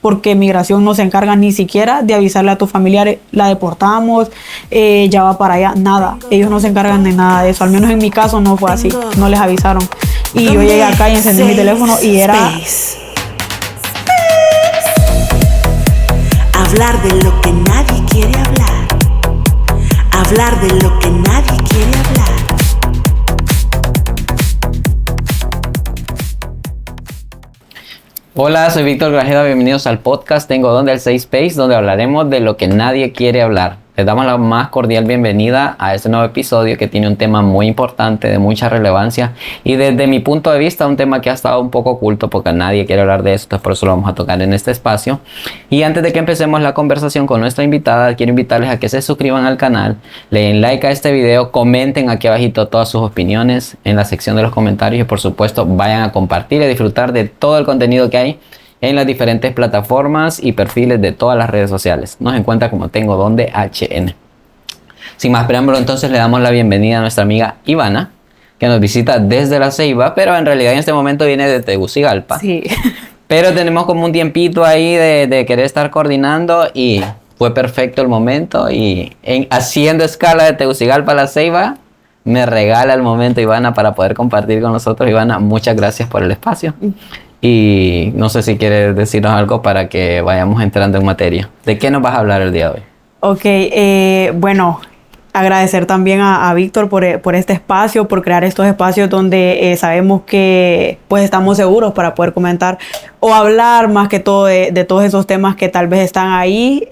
porque migración no se encarga ni siquiera de avisarle a tus familiares, la deportamos, ya va para allá, nada. Ellos no se encargan de nada de eso. Al menos en mi caso no fue así, no les avisaron. Y yo llegué acá y encendí mi teléfono y era... Hablar de lo que nadie quiere hablar. Hablar de lo que nadie quiere hablar. Hola, soy Víctor Grajeda, bienvenidos al podcast Tengo Donde, el Safe Space, donde hablaremos de lo que nadie quiere hablar. Les damos la más cordial bienvenida a este nuevo episodio que tiene un tema muy importante, de mucha relevancia y desde mi punto de vista un tema que ha estado un poco oculto porque nadie quiere hablar de esto, por eso lo vamos a tocar en este espacio. Y antes de que empecemos la conversación con nuestra invitada, quiero invitarles a que se suscriban al canal, le den like a este video, comenten aquí abajito todas sus opiniones en la sección de los comentarios y por supuesto vayan a compartir y disfrutar de todo el contenido que hay en las diferentes plataformas y perfiles de todas las redes sociales. Nos encuentra como Tengo Donde HN. Sin más preámbulo, entonces le damos la bienvenida a nuestra amiga Ivana, que nos visita desde La Ceiba, pero en realidad en este momento viene de Tegucigalpa. Sí. Pero tenemos como un tiempito ahí de querer estar coordinando y fue perfecto el momento. Y haciendo escala de Tegucigalpa a La Ceiba, me regala el momento Ivana para poder compartir con nosotros. Ivana, muchas gracias por el espacio. Y no sé si quieres decirnos algo para que vayamos entrando en materia. ¿De qué nos vas a hablar el día de hoy? Ok, bueno, agradecer también a Víctor por este espacio, por crear estos espacios donde sabemos que pues estamos seguros para poder comentar o hablar más que todo de todos esos temas que tal vez están ahí,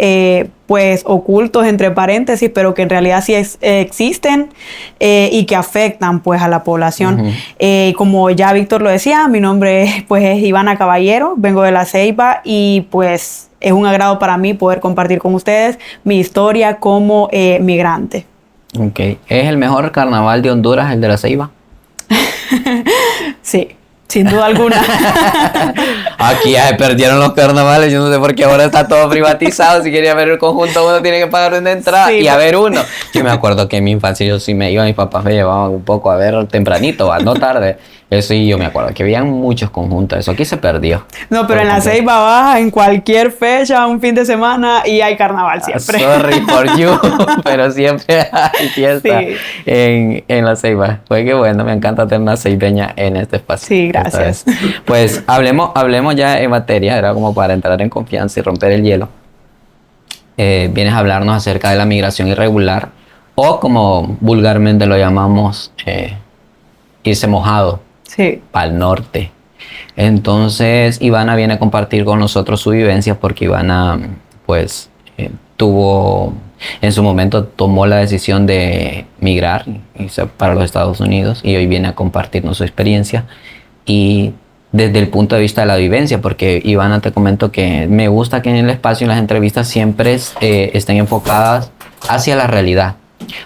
pues ocultos entre paréntesis, pero que en realidad sí existen y que afectan pues a la población. Como ya Víctor lo decía, mi nombre pues es Ivana Caballero, vengo de La Ceiba y pues es un agrado para mí poder compartir con ustedes mi historia como migrante. Ok. ¿Es el mejor carnaval de Honduras el de La Ceiba? Sí, sin duda alguna. Aquí ya se perdieron los carnavales, yo no sé por qué ahora está todo privatizado. Si quería ver el conjunto uno tiene que pagar una entrada sí, y a ver uno. Yo me acuerdo que en mi infancia yo sí me iba, mis papás me llevaban un poco a ver tempranito, no tarde. Eso sí, yo me acuerdo que habían muchos conjuntos, eso aquí se perdió. No, pero en La Ceiba baja en cualquier fecha, un fin de semana y hay carnaval siempre. Sorry for you, pero siempre hay fiesta sí. en La Ceiba. Pues qué bueno, me encanta tener una ceibeña en este espacio. Sí, gracias. Pues hablemos ya en materia, era como para entrar en confianza y romper el hielo. Vienes a hablarnos acerca de la migración irregular o como vulgarmente lo llamamos, irse mojado. Sí. Para el norte. Entonces Ivana viene a compartir con nosotros su vivencia porque Ivana pues en su momento tomó la decisión de migrar para los Estados Unidos y hoy viene a compartirnos su experiencia y desde el punto de vista de la vivencia, porque Ivana, te comento que me gusta que en el espacio, en las entrevistas siempre estén enfocadas hacia la realidad.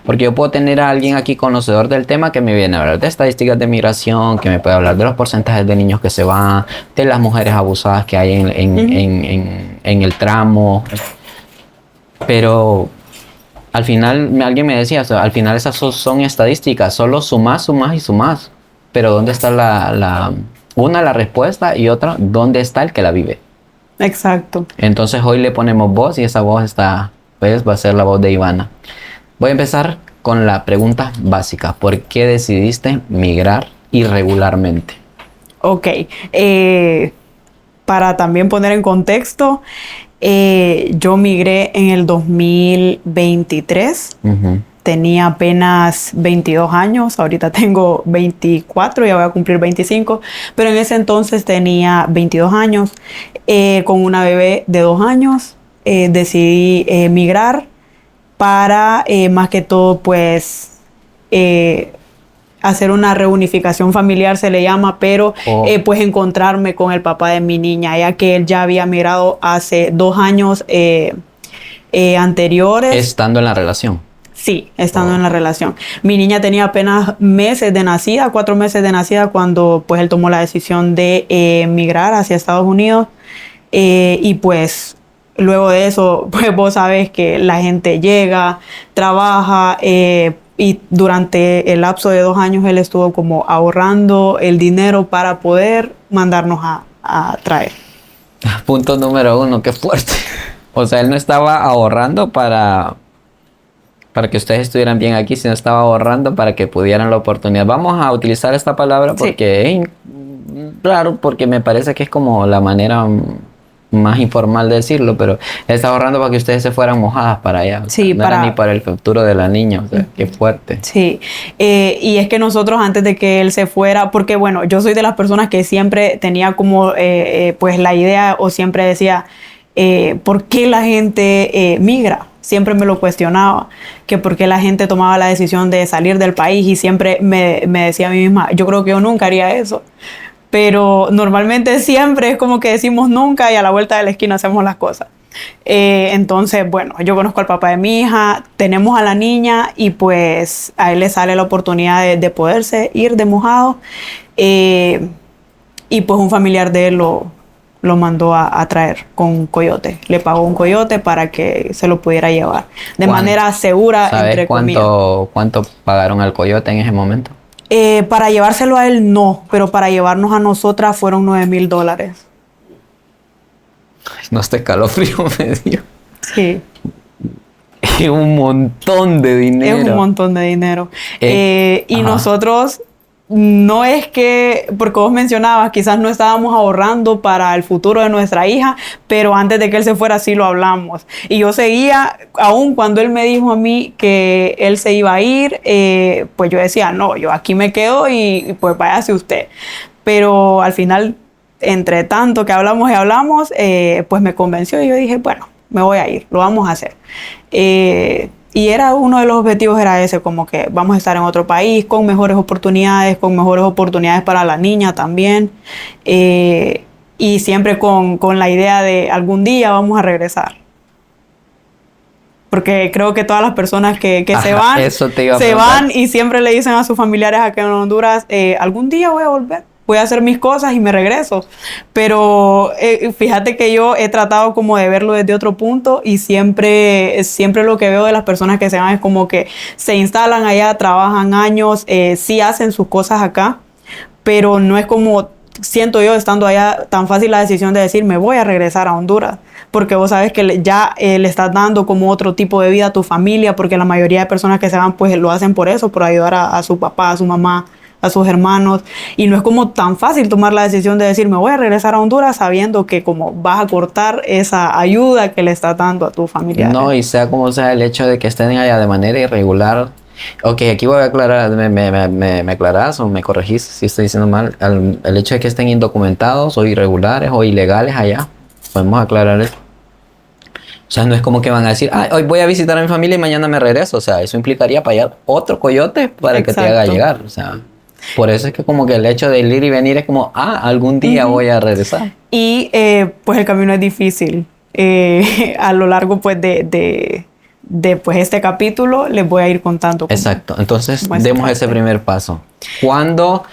Porque yo puedo tener a alguien aquí conocedor del tema que me viene a hablar de estadísticas de migración, que me puede hablar de los porcentajes de niños que se van, de las mujeres abusadas que hay en el tramo. Pero al final, alguien me decía, al final esas son estadísticas, solo sumás y sumás. Pero ¿dónde está la respuesta y otra, dónde está el que la vive? Exacto. Entonces hoy le ponemos voz y esa voz va a ser la voz de Ivana. Voy a empezar con la pregunta básica. ¿Por qué decidiste migrar irregularmente? Ok. Para también poner en contexto, yo migré en el 2023. Tenía apenas 22 años. Ahorita tengo 24, ya voy a cumplir 25. Pero en ese entonces tenía 22 años. Con una bebé de 2 años decidí migrar. Para más que todo pues hacer una reunificación familiar se le llama, pero pues encontrarme con el papá de mi niña, ya que él ya había migrado hace 2 años anteriores. ¿Estando en la relación? Sí, estando en la relación. Mi niña tenía apenas meses de nacida, 4 meses de nacida, cuando pues él tomó la decisión de migrar hacia Estados Unidos y pues luego de eso, pues vos sabes que la gente llega, trabaja y durante el lapso de 2 años él estuvo como ahorrando el dinero para poder mandarnos a traer. Punto número 1, qué fuerte. O sea, él no estaba ahorrando para que ustedes estuvieran bien aquí, sino estaba ahorrando para que pudieran la oportunidad. Vamos a utilizar esta palabra porque es raro, porque me parece que es como la manera más informal de decirlo, pero él estaba ahorrando para que ustedes se fueran mojadas para allá. Sí, no era ni para el futuro de la niña, o sea, qué fuerte. Sí, y es que nosotros antes de que él se fuera, porque bueno, yo soy de las personas que siempre tenía como pues la idea o siempre decía, ¿por qué la gente migra? Siempre me lo cuestionaba, que por qué la gente tomaba la decisión de salir del país y siempre me decía a mí misma, yo creo que yo nunca haría eso. Pero normalmente siempre es como que decimos nunca y a la vuelta de la esquina hacemos las cosas. Entonces, bueno, yo conozco al papá de mi hija, tenemos a la niña y pues a él le sale la oportunidad de poderse ir de mojado. Y pues un familiar de él lo mandó a traer con un coyote. Le pagó un coyote para que se lo pudiera llevar de manera segura, entre comillas. ¿Sabes cuánto pagaron al coyote en ese momento? Para llevárselo a él no, pero para llevarnos a nosotras fueron $9,000. No, este escalofrío me dio. Sí. Es un montón de dinero. Es un montón de dinero. Y nosotros, no es que, porque vos mencionabas, quizás no estábamos ahorrando para el futuro de nuestra hija, pero antes de que él se fuera sí lo hablamos. Y yo seguía, aún cuando él me dijo a mí que él se iba a ir, pues yo decía, no, yo aquí me quedo y pues váyase usted. Pero al final, entre tanto que hablamos y hablamos, pues me convenció y yo dije, bueno, me voy a ir, lo vamos a hacer. Y era uno de los objetivos, era ese, como que vamos a estar en otro país con mejores oportunidades para la niña también. Y siempre con la idea de algún día vamos a regresar. Porque creo que todas las personas que se van y siempre le dicen a sus familiares acá en Honduras, algún día voy a volver. Voy a hacer mis cosas y me regreso. Pero fíjate que yo he tratado como de verlo desde otro punto y siempre lo que veo de las personas que se van es como que se instalan allá, trabajan años, sí hacen sus cosas acá, pero no es como, siento yo estando allá, tan fácil la decisión de decir me voy a regresar a Honduras. Porque vos sabes que ya le estás dando como otro tipo de vida a tu familia, porque la mayoría de personas que se van pues lo hacen por eso, por ayudar a su papá, a su mamá, a sus hermanos, y no es como tan fácil tomar la decisión de decir me voy a regresar a Honduras sabiendo que como vas a cortar esa ayuda que le estás dando a tu familia. No, y sea como sea el hecho de que estén allá de manera irregular. Ok, aquí voy a aclarar, me aclarás o me corregís si estoy diciendo mal, el hecho de que estén indocumentados o irregulares o ilegales allá, podemos aclarar eso. O sea, no es como que van a decir, hoy voy a visitar a mi familia y mañana me regreso. O sea, eso implicaría pagar otro coyote para que te haga llegar. O sea, por eso es que como que el hecho de ir y venir es como, algún día voy a regresar. Y pues el camino es difícil. A lo largo pues de pues este capítulo les voy a ir contando. Exacto. Entonces, demos ese primer paso. ¿Cuándo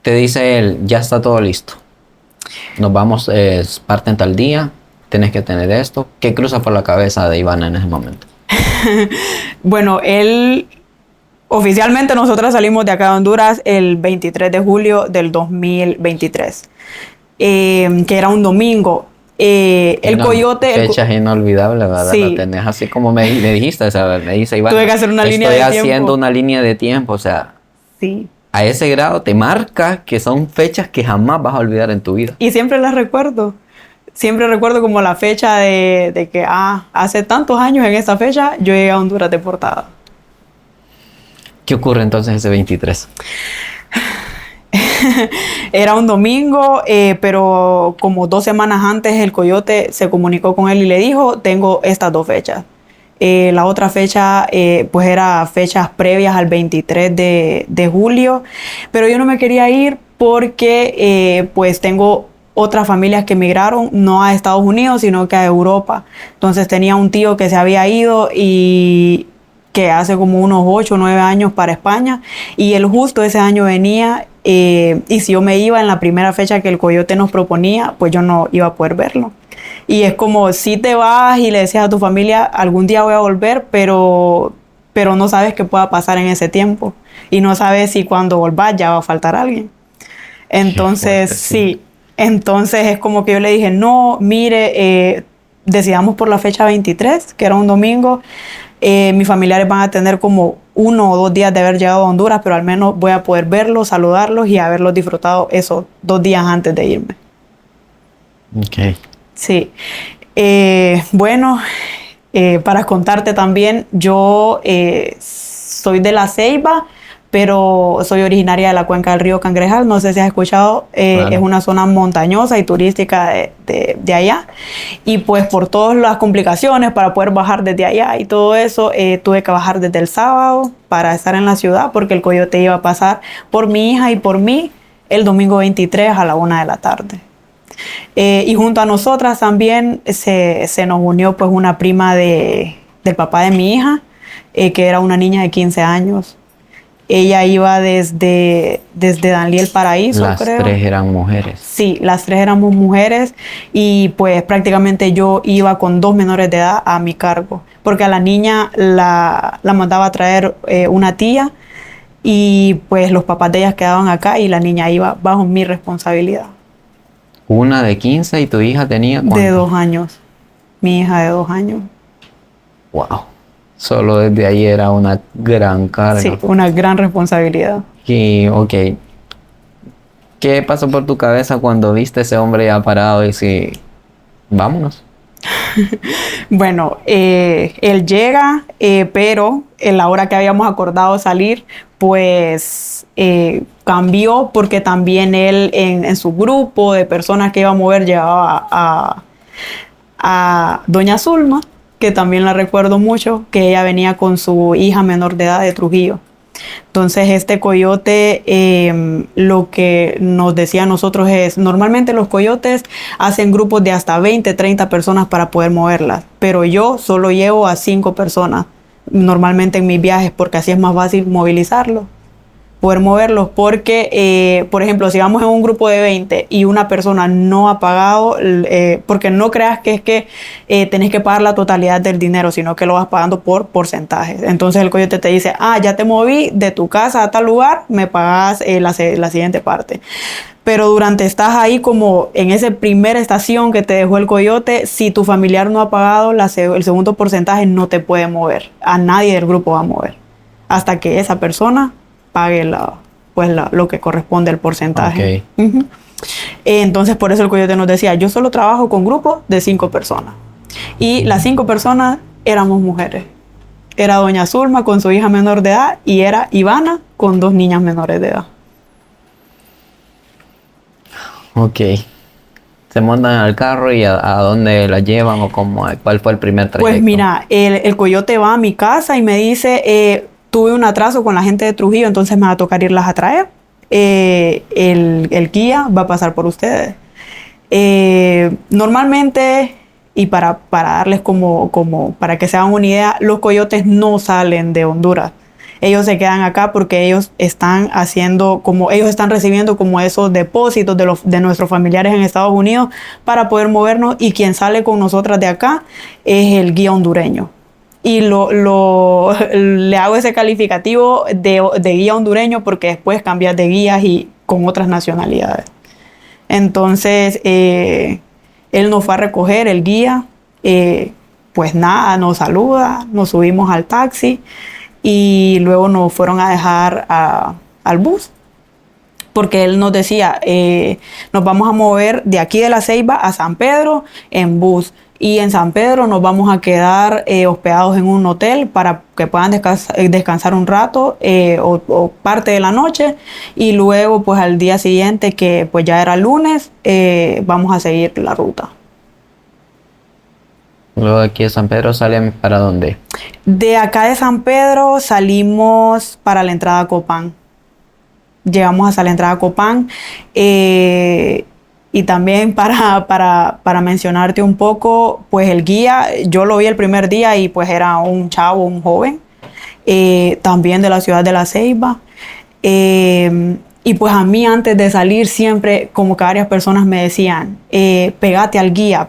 te dice él, ya está todo listo? Nos vamos, parten tal día, tienes que tener esto. ¿Qué cruza por la cabeza de Ivana en ese momento? Bueno, oficialmente nosotras salimos de acá de Honduras el 23 de julio del 2023, que era un domingo. El coyote... Fechas inolvidables, ¿verdad? Sí. Lo tenés así como me dijiste, o sea, me dice Iván. Tuve que hacer una línea de tiempo. Estoy haciendo una línea de tiempo, o sea... Sí. A ese grado te marca que son fechas que jamás vas a olvidar en tu vida. Y siempre las recuerdo. Siempre recuerdo como la fecha de que hace tantos años en esta fecha yo llegué a Honduras deportada. ¿Qué ocurre entonces ese 23? Era un domingo, pero como 2 semanas antes el coyote se comunicó con él y le dijo, tengo estas 2 fechas. La otra fecha, pues era fechas previas al 23 de julio, pero yo no me quería ir porque pues tengo otras familias que emigraron, no a Estados Unidos, sino que a Europa. Entonces tenía un tío que se había ido y que hace como unos 8 o 9 años para España, y él justo ese año venía, y si yo me iba en la primera fecha que el coyote nos proponía, pues yo no iba a poder verlo. Y es como si te vas y le decías a tu familia, algún día voy a volver, pero no sabes qué pueda pasar en ese tiempo. Y no sabes si cuando volvás ya va a faltar alguien. Entonces, sí, Entonces es como que yo le dije, no, mire, decidamos por la fecha 23, que era un domingo. Mis familiares van a tener como 1 o 2 días de haber llegado a Honduras, pero al menos voy a poder verlos, saludarlos y haberlos disfrutado esos 2 días antes de irme. Ok. Sí. Bueno, para contarte también, yo soy de La Ceiba, pero soy originaria de la cuenca del río Cangrejal. No sé si has escuchado, Claro. es una zona montañosa y turística de allá. Y pues por todas las complicaciones para poder bajar desde allá y todo eso, tuve que bajar desde el sábado para estar en la ciudad porque el coyote iba a pasar por mi hija y por mí el domingo 23 a la 1 de la tarde. Y junto a nosotras también se nos unió pues una prima del papá de mi hija, que era una niña de 15 años. Ella iba desde Danliel Paraíso, Las creo. 3 eran mujeres. Sí, las 3 éramos mujeres y pues prácticamente yo iba con 2 menores de edad a mi cargo, porque a la niña la mandaba a traer una tía y pues los papás de ellas quedaban acá y la niña iba bajo mi responsabilidad. Una de 15 y tu hija tenía ¿cuánto? De 2 años. Mi hija de 2 años. Wow. Solo desde ahí era una gran carga. Sí, una gran responsabilidad. Y, ok. ¿Qué pasó por tu cabeza cuando viste a ese hombre ya parado y si vámonos? Bueno, él llega, pero en la hora que habíamos acordado salir, pues cambió porque también él en su grupo de personas que iba a mover llevaba a doña Zulma, que también la recuerdo mucho, que ella venía con su hija menor de edad de Trujillo. Entonces este coyote, lo que nos decía a nosotros es, normalmente los coyotes hacen grupos de hasta 20, 30 personas para poder moverlas, pero yo solo llevo a 5 personas normalmente en mis viajes porque así es más fácil movilizarlos, poder moverlos, porque, por ejemplo, si vamos en un grupo de 20 y una persona no ha pagado, porque no creas que es que tenés que pagar la totalidad del dinero, sino que lo vas pagando por porcentajes. Entonces el coyote te dice, ya te moví de tu casa a tal lugar, me pagas la siguiente parte. Pero durante estás ahí como en esa primera estación que te dejó el coyote, si tu familiar no ha pagado el segundo porcentaje, no te puede mover. A nadie del grupo va a mover. Hasta que esa persona pague lo que corresponde al porcentaje. Ok. Uh-huh. Entonces por eso el coyote nos decía, yo solo trabajo con grupos de 5 personas. Y las 5 personas éramos mujeres. Era doña Zulma con su hija menor de edad y era Ivana con 2 niñas menores de edad. Ok. ¿Se montan al carro y a dónde la llevan o cuál fue el primer trayecto? Pues mira, el coyote va a mi casa y me dice, tuve un atraso con la gente de Trujillo, entonces me va a tocar irlas a traer. El guía va a pasar por ustedes. Normalmente, y para darles para que se hagan una idea, los coyotes no salen de Honduras. Ellos se quedan acá porque ellos están recibiendo como esos depósitos de nuestros familiares en Estados Unidos para poder movernos, y quien sale con nosotras de acá es el guía hondureño. Y le hago ese calificativo de guía hondureño porque después cambias de guías y con otras nacionalidades. Entonces, él nos fue a recoger, el guía, pues nada, nos saluda, nos subimos al taxi y luego nos fueron a dejar al bus. Porque él nos decía, nos vamos a mover de aquí de La Ceiba a San Pedro en bus. Y en San Pedro nos vamos a quedar hospedados en un hotel para que puedan descansar un rato o parte de la noche. Y luego, pues al día siguiente, que pues ya era lunes, vamos a seguir la ruta. Luego de aquí de San Pedro salen ¿para dónde? De acá de San Pedro salimos para la entrada a Copán. Llegamos hasta la entrada a Copán. Y también para mencionarte un poco, pues el guía, yo lo vi el primer día y pues era un chavo, un joven, también de la ciudad de La Ceiba. Y pues a mí antes de salir siempre como que varias personas me decían, pégate al guía,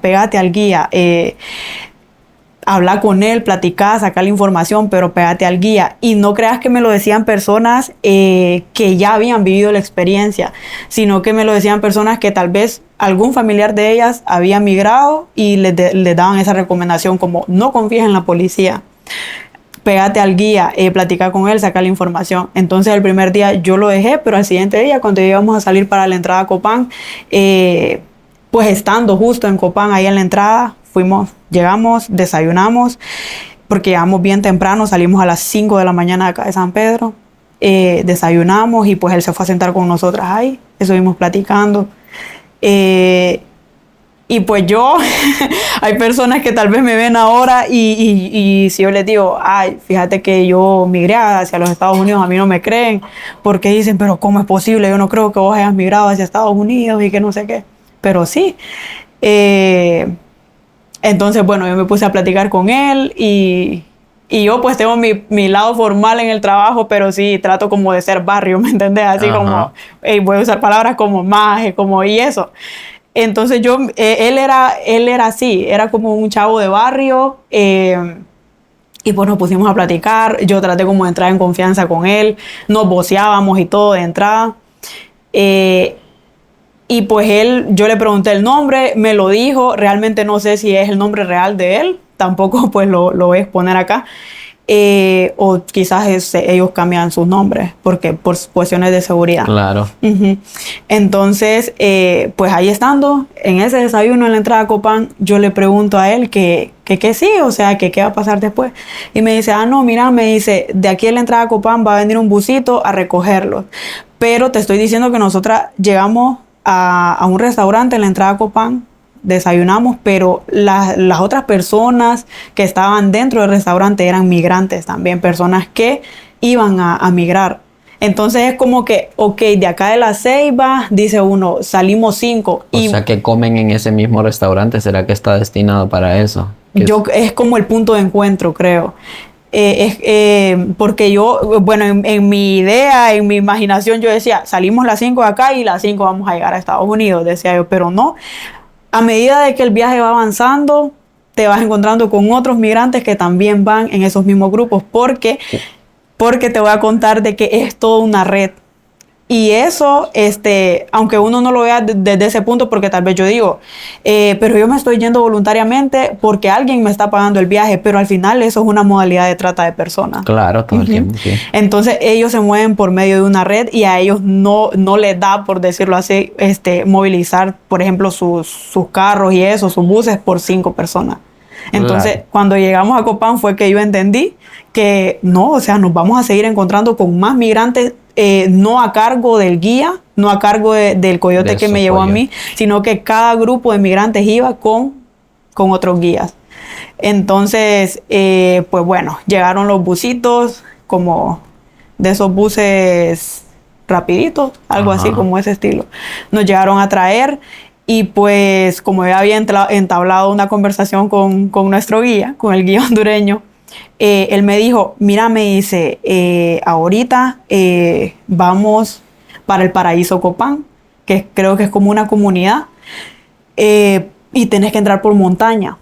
habla con él, platicá, saca la información, pero pégate al guía. Y no creas que me lo decían personas que ya habían vivido la experiencia, sino que me lo decían personas que tal vez algún familiar de ellas había migrado y les daban esa recomendación como no confíes en la policía. Pégate al guía, platica con él, saca la información. Entonces el primer día yo lo dejé, pero al siguiente día cuando íbamos a salir para la entrada a Copán, pues estando justo en Copán, ahí en la entrada, llegamos, desayunamos, porque llegamos bien temprano, salimos a las 5 de la mañana de acá de San Pedro, desayunamos y pues él se fue a sentar con nosotras ahí, estuvimos platicando. Y pues yo, hay personas que tal vez me ven ahora y si yo les digo, ay, fíjate que yo migré hacia los Estados Unidos, a mí no me creen, porque dicen, pero ¿cómo es posible? Yo no creo que vos hayas migrado hacia Estados Unidos y que no sé qué. Pero sí. Entonces, bueno, yo me puse a platicar con él y yo pues tengo mi lado formal en el trabajo, pero sí trato como de ser barrio, ¿me entendés? Así como, voy a usar palabras como maje, como y eso. Entonces él era así, era como un chavo de barrio y pues nos pusimos a platicar, yo traté como de entrar en confianza con él, nos voceábamos y todo de entrada. Y pues yo le pregunté el nombre, me lo dijo, realmente no sé si es el nombre real de él, tampoco pues lo voy a exponer acá. O quizás ellos cambian sus nombres porque por cuestiones de seguridad. Claro. Entonces, pues ahí estando, en ese desayuno en la entrada a Copán, yo le pregunto a él que sí, o sea, que qué va a pasar después. Y me dice, no, mira, me dice, de aquí en la entrada a Copán va a venir un busito a recogerlos. Pero te estoy diciendo que nosotras llegamos a un restaurante en la entrada a Copán, desayunamos, pero las otras personas que estaban dentro del restaurante eran migrantes también, personas que iban a migrar. Entonces es como que, ok, de acá de La Ceiba, dice uno, salimos 5. O sea, que comen en ese mismo restaurante, ¿será que está destinado para eso? Es como el punto de encuentro, creo. Porque yo, bueno, en mi idea, en mi imaginación, yo decía, salimos las 5 de acá y las 5 vamos a llegar a Estados Unidos, decía yo, pero no. A medida de que el viaje va avanzando, te vas encontrando con otros migrantes que también van en esos mismos grupos, porque te voy a contar de que es toda una red. Y eso, aunque uno no lo vea desde ese punto, porque tal vez yo digo, pero yo me estoy yendo voluntariamente porque alguien me está pagando el viaje, pero al final eso es una modalidad de trata de personas. Claro, todo el tiempo, sí. Entonces ellos se mueven por medio de una red y a ellos no les da, por decirlo así, movilizar, por ejemplo, sus carros y eso, sus buses por 5 personas. Entonces, cuando llegamos a Copán fue que yo entendí que no, o sea, nos vamos a seguir encontrando con más migrantes, no a cargo del guía, no a cargo del coyote que me llevó a mí, sino que cada grupo de migrantes iba con otros guías. Entonces, pues bueno, llegaron los busitos, como de esos buses rapiditos, algo así como ese estilo. Nos llegaron a traer. Y pues como yo había entablado una conversación con nuestro guía, con el guía hondureño, él me dijo, mira, me dice, ahorita vamos para el Paraíso Copán, que creo que es como una comunidad, y tenés que entrar por montaña.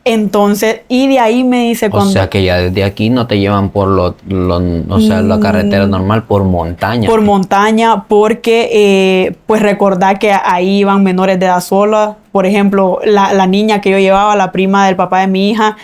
Entonces, y de ahí me dice O sea que ya desde aquí no te llevan por la carretera normal, por montaña. Por montaña, porque pues recordar que ahí iban menores de edad sola. Por ejemplo, la niña que yo llevaba, la prima del papá de mi hija,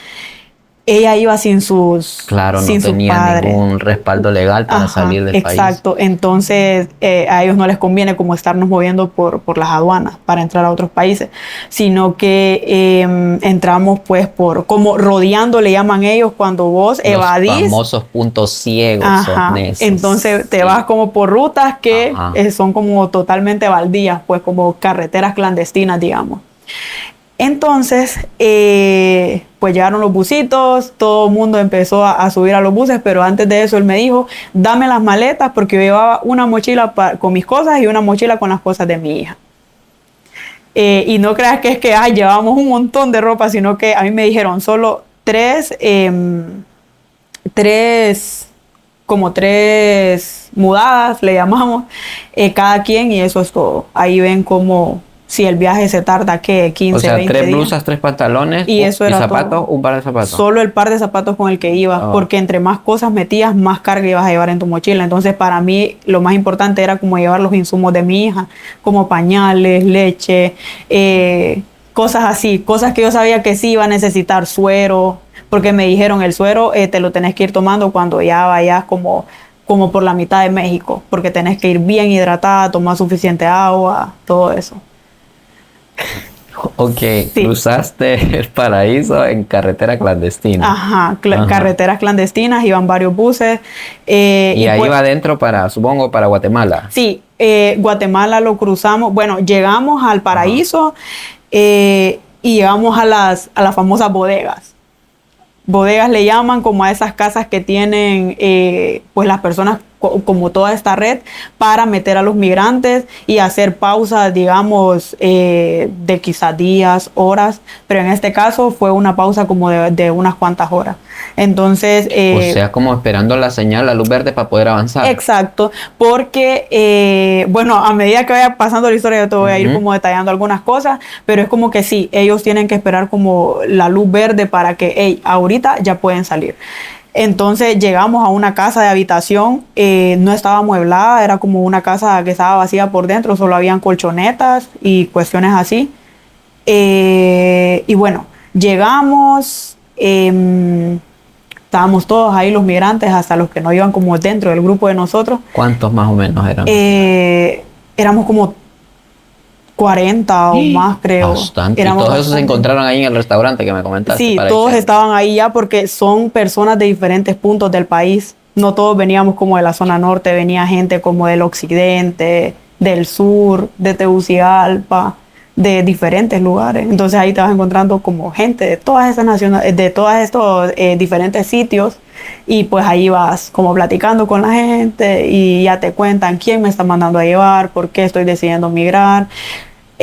ella iba sin sus Claro, sin no tenía padres. Ningún respaldo legal para salir del país. Exacto. Entonces, a ellos no les conviene como estarnos moviendo por las aduanas para entrar a otros países, sino que entramos pues como rodeando, le llaman ellos, cuando vos evadís. Los famosos puntos ciegos son esos. Entonces te vas como por rutas que son como totalmente baldías, pues como carreteras clandestinas, digamos. Entonces, pues llegaron los busitos, todo el mundo empezó a subir a los buses, pero antes de eso él me dijo, dame las maletas, porque yo llevaba una mochila con mis cosas y una mochila con las cosas de mi hija. Y no creas que es que llevábamos un montón de ropa, sino que a mí me dijeron solo tres mudadas, le llamamos, cada quien, y eso es todo. Ahí ven cómo si el viaje se tarda, ¿qué? 15, O sea, 20 3 días. blusas, 3 pantalones Y eso era zapatos, todo. un par de zapatos. Solo el par de zapatos con el que ibas, Oh. porque entre más cosas metías, más carga ibas a llevar en tu mochila. Entonces, para mí, lo más importante era como llevar los insumos de mi hija, como pañales, leche, cosas así, cosas que yo sabía que sí iba a necesitar, suero, porque me dijeron, el suero te lo tenés que ir tomando cuando ya vayas como por la mitad de México, porque tenés que ir bien hidratada, tomar suficiente agua, todo eso. Ok, Sí. cruzaste el paraíso en carretera clandestina. Ajá, Ajá. carreteras clandestinas, iban varios buses. Y ahí pues, va adentro supongo, para Guatemala. sí, Guatemala lo cruzamos. Bueno, llegamos al paraíso y llegamos a las famosas bodegas. Bodegas le llaman como a esas casas que tienen pues las personas como toda esta red para meter a los migrantes y hacer pausas, digamos, de quizás días, horas, pero en este caso fue una pausa como de unas cuantas horas. Entonces... o sea, como esperando la señal, la luz verde para poder avanzar. Exacto, porque, bueno, a medida que vaya pasando la historia yo te voy a ir como detallando algunas cosas, pero es como que sí, ellos tienen que esperar como la luz verde para que, hey, ahorita ya pueden salir. Entonces llegamos a una casa de habitación, no estaba amueblada, era como una casa que estaba vacía por dentro, solo habían colchonetas y cuestiones así. Y bueno, llegamos, estábamos todos ahí los migrantes, hasta los que no iban como dentro del grupo de nosotros. ¿Cuántos más o menos eran? Éramos como 40 o más, creo. Bastante. Éramos Y todos esos se bastante. encontraron ahí en el restaurante que me comentaste. Sí, para todos irse. estaban ahí ya porque son personas de diferentes puntos del país. No todos veníamos como de la zona norte, venía gente como del occidente, del sur, de Tegucigalpa, de diferentes lugares. Entonces ahí te vas encontrando como gente de todas esas naciones, de todos estos diferentes sitios. Y pues ahí vas como platicando con la gente y ya te cuentan quién me está mandando a llevar, por qué estoy decidiendo migrar.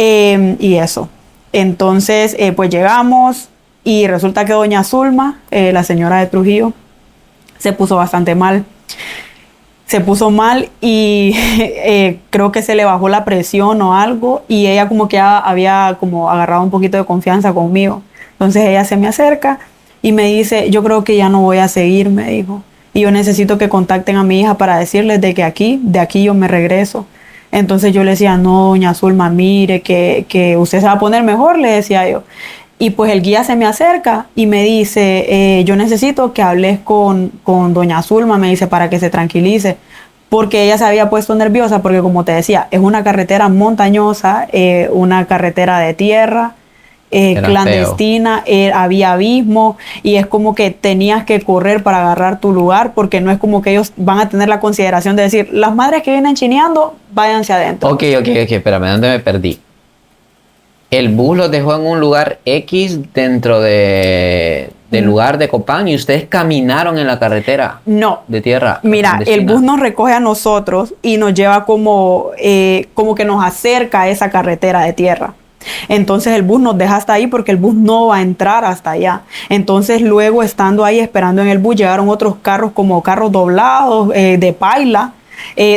Y eso. Entonces, pues llegamos y resulta que doña Zulma, la señora de Trujillo, se puso bastante mal. Se puso mal y creo que se le bajó la presión o algo y ella como que había como agarrado un poquito de confianza conmigo. Entonces ella se me acerca y me dice, yo creo que ya no voy a seguir, me dijo. Y yo necesito que contacten a mi hija para decirles de aquí yo me regreso. Entonces yo le decía, no, doña Zulma, mire, que usted se va a poner mejor, le decía yo. Y pues el guía se me acerca y me dice, yo necesito que hables con doña Zulma, me dice, para que se tranquilice. Porque ella se había puesto nerviosa, porque como te decía, es una carretera montañosa, una carretera de tierra, Era clandestina, había abismo y es como que tenías que correr para agarrar tu lugar porque no es como que ellos van a tener la consideración de decir, las madres que vienen chineando, váyanse adentro. Ok, espérame, ¿dónde me perdí? El bus los dejó en un lugar X dentro del lugar de Copán y ustedes caminaron en la carretera No. de tierra. Mira, el clandestina. bus nos recoge a nosotros y nos lleva como que nos acerca a esa carretera de tierra. Entonces el bus nos deja hasta ahí porque el bus no va a entrar hasta allá. Entonces luego estando ahí esperando en el bus llegaron otros carros como carros doblados de paila.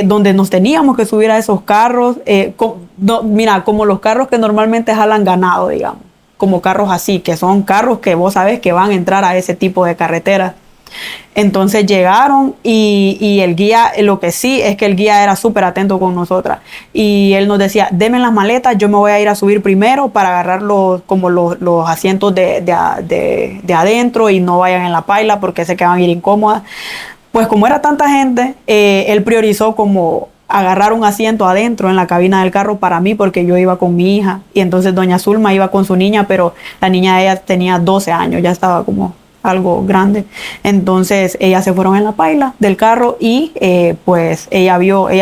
Donde nos teníamos que subir a esos carros, mira, como los carros que normalmente jalan ganado, digamos, como carros así, que son carros que vos sabés que van a entrar a ese tipo de carreteras. Entonces llegaron y el guía, lo que sí es que el guía era súper atento con nosotras y él nos decía, denme las maletas, yo me voy a ir a subir primero para agarrar los asientos de adentro y no vayan en la paila porque sé que van a ir incómodas. Pues como era tanta gente, él priorizó como agarrar un asiento adentro en la cabina del carro para mí porque yo iba con mi hija y entonces doña Zulma iba con su niña, pero la niña de ella tenía 12 años, ya estaba como algo grande. Entonces ellas se fueron en la paila del carro y pues ella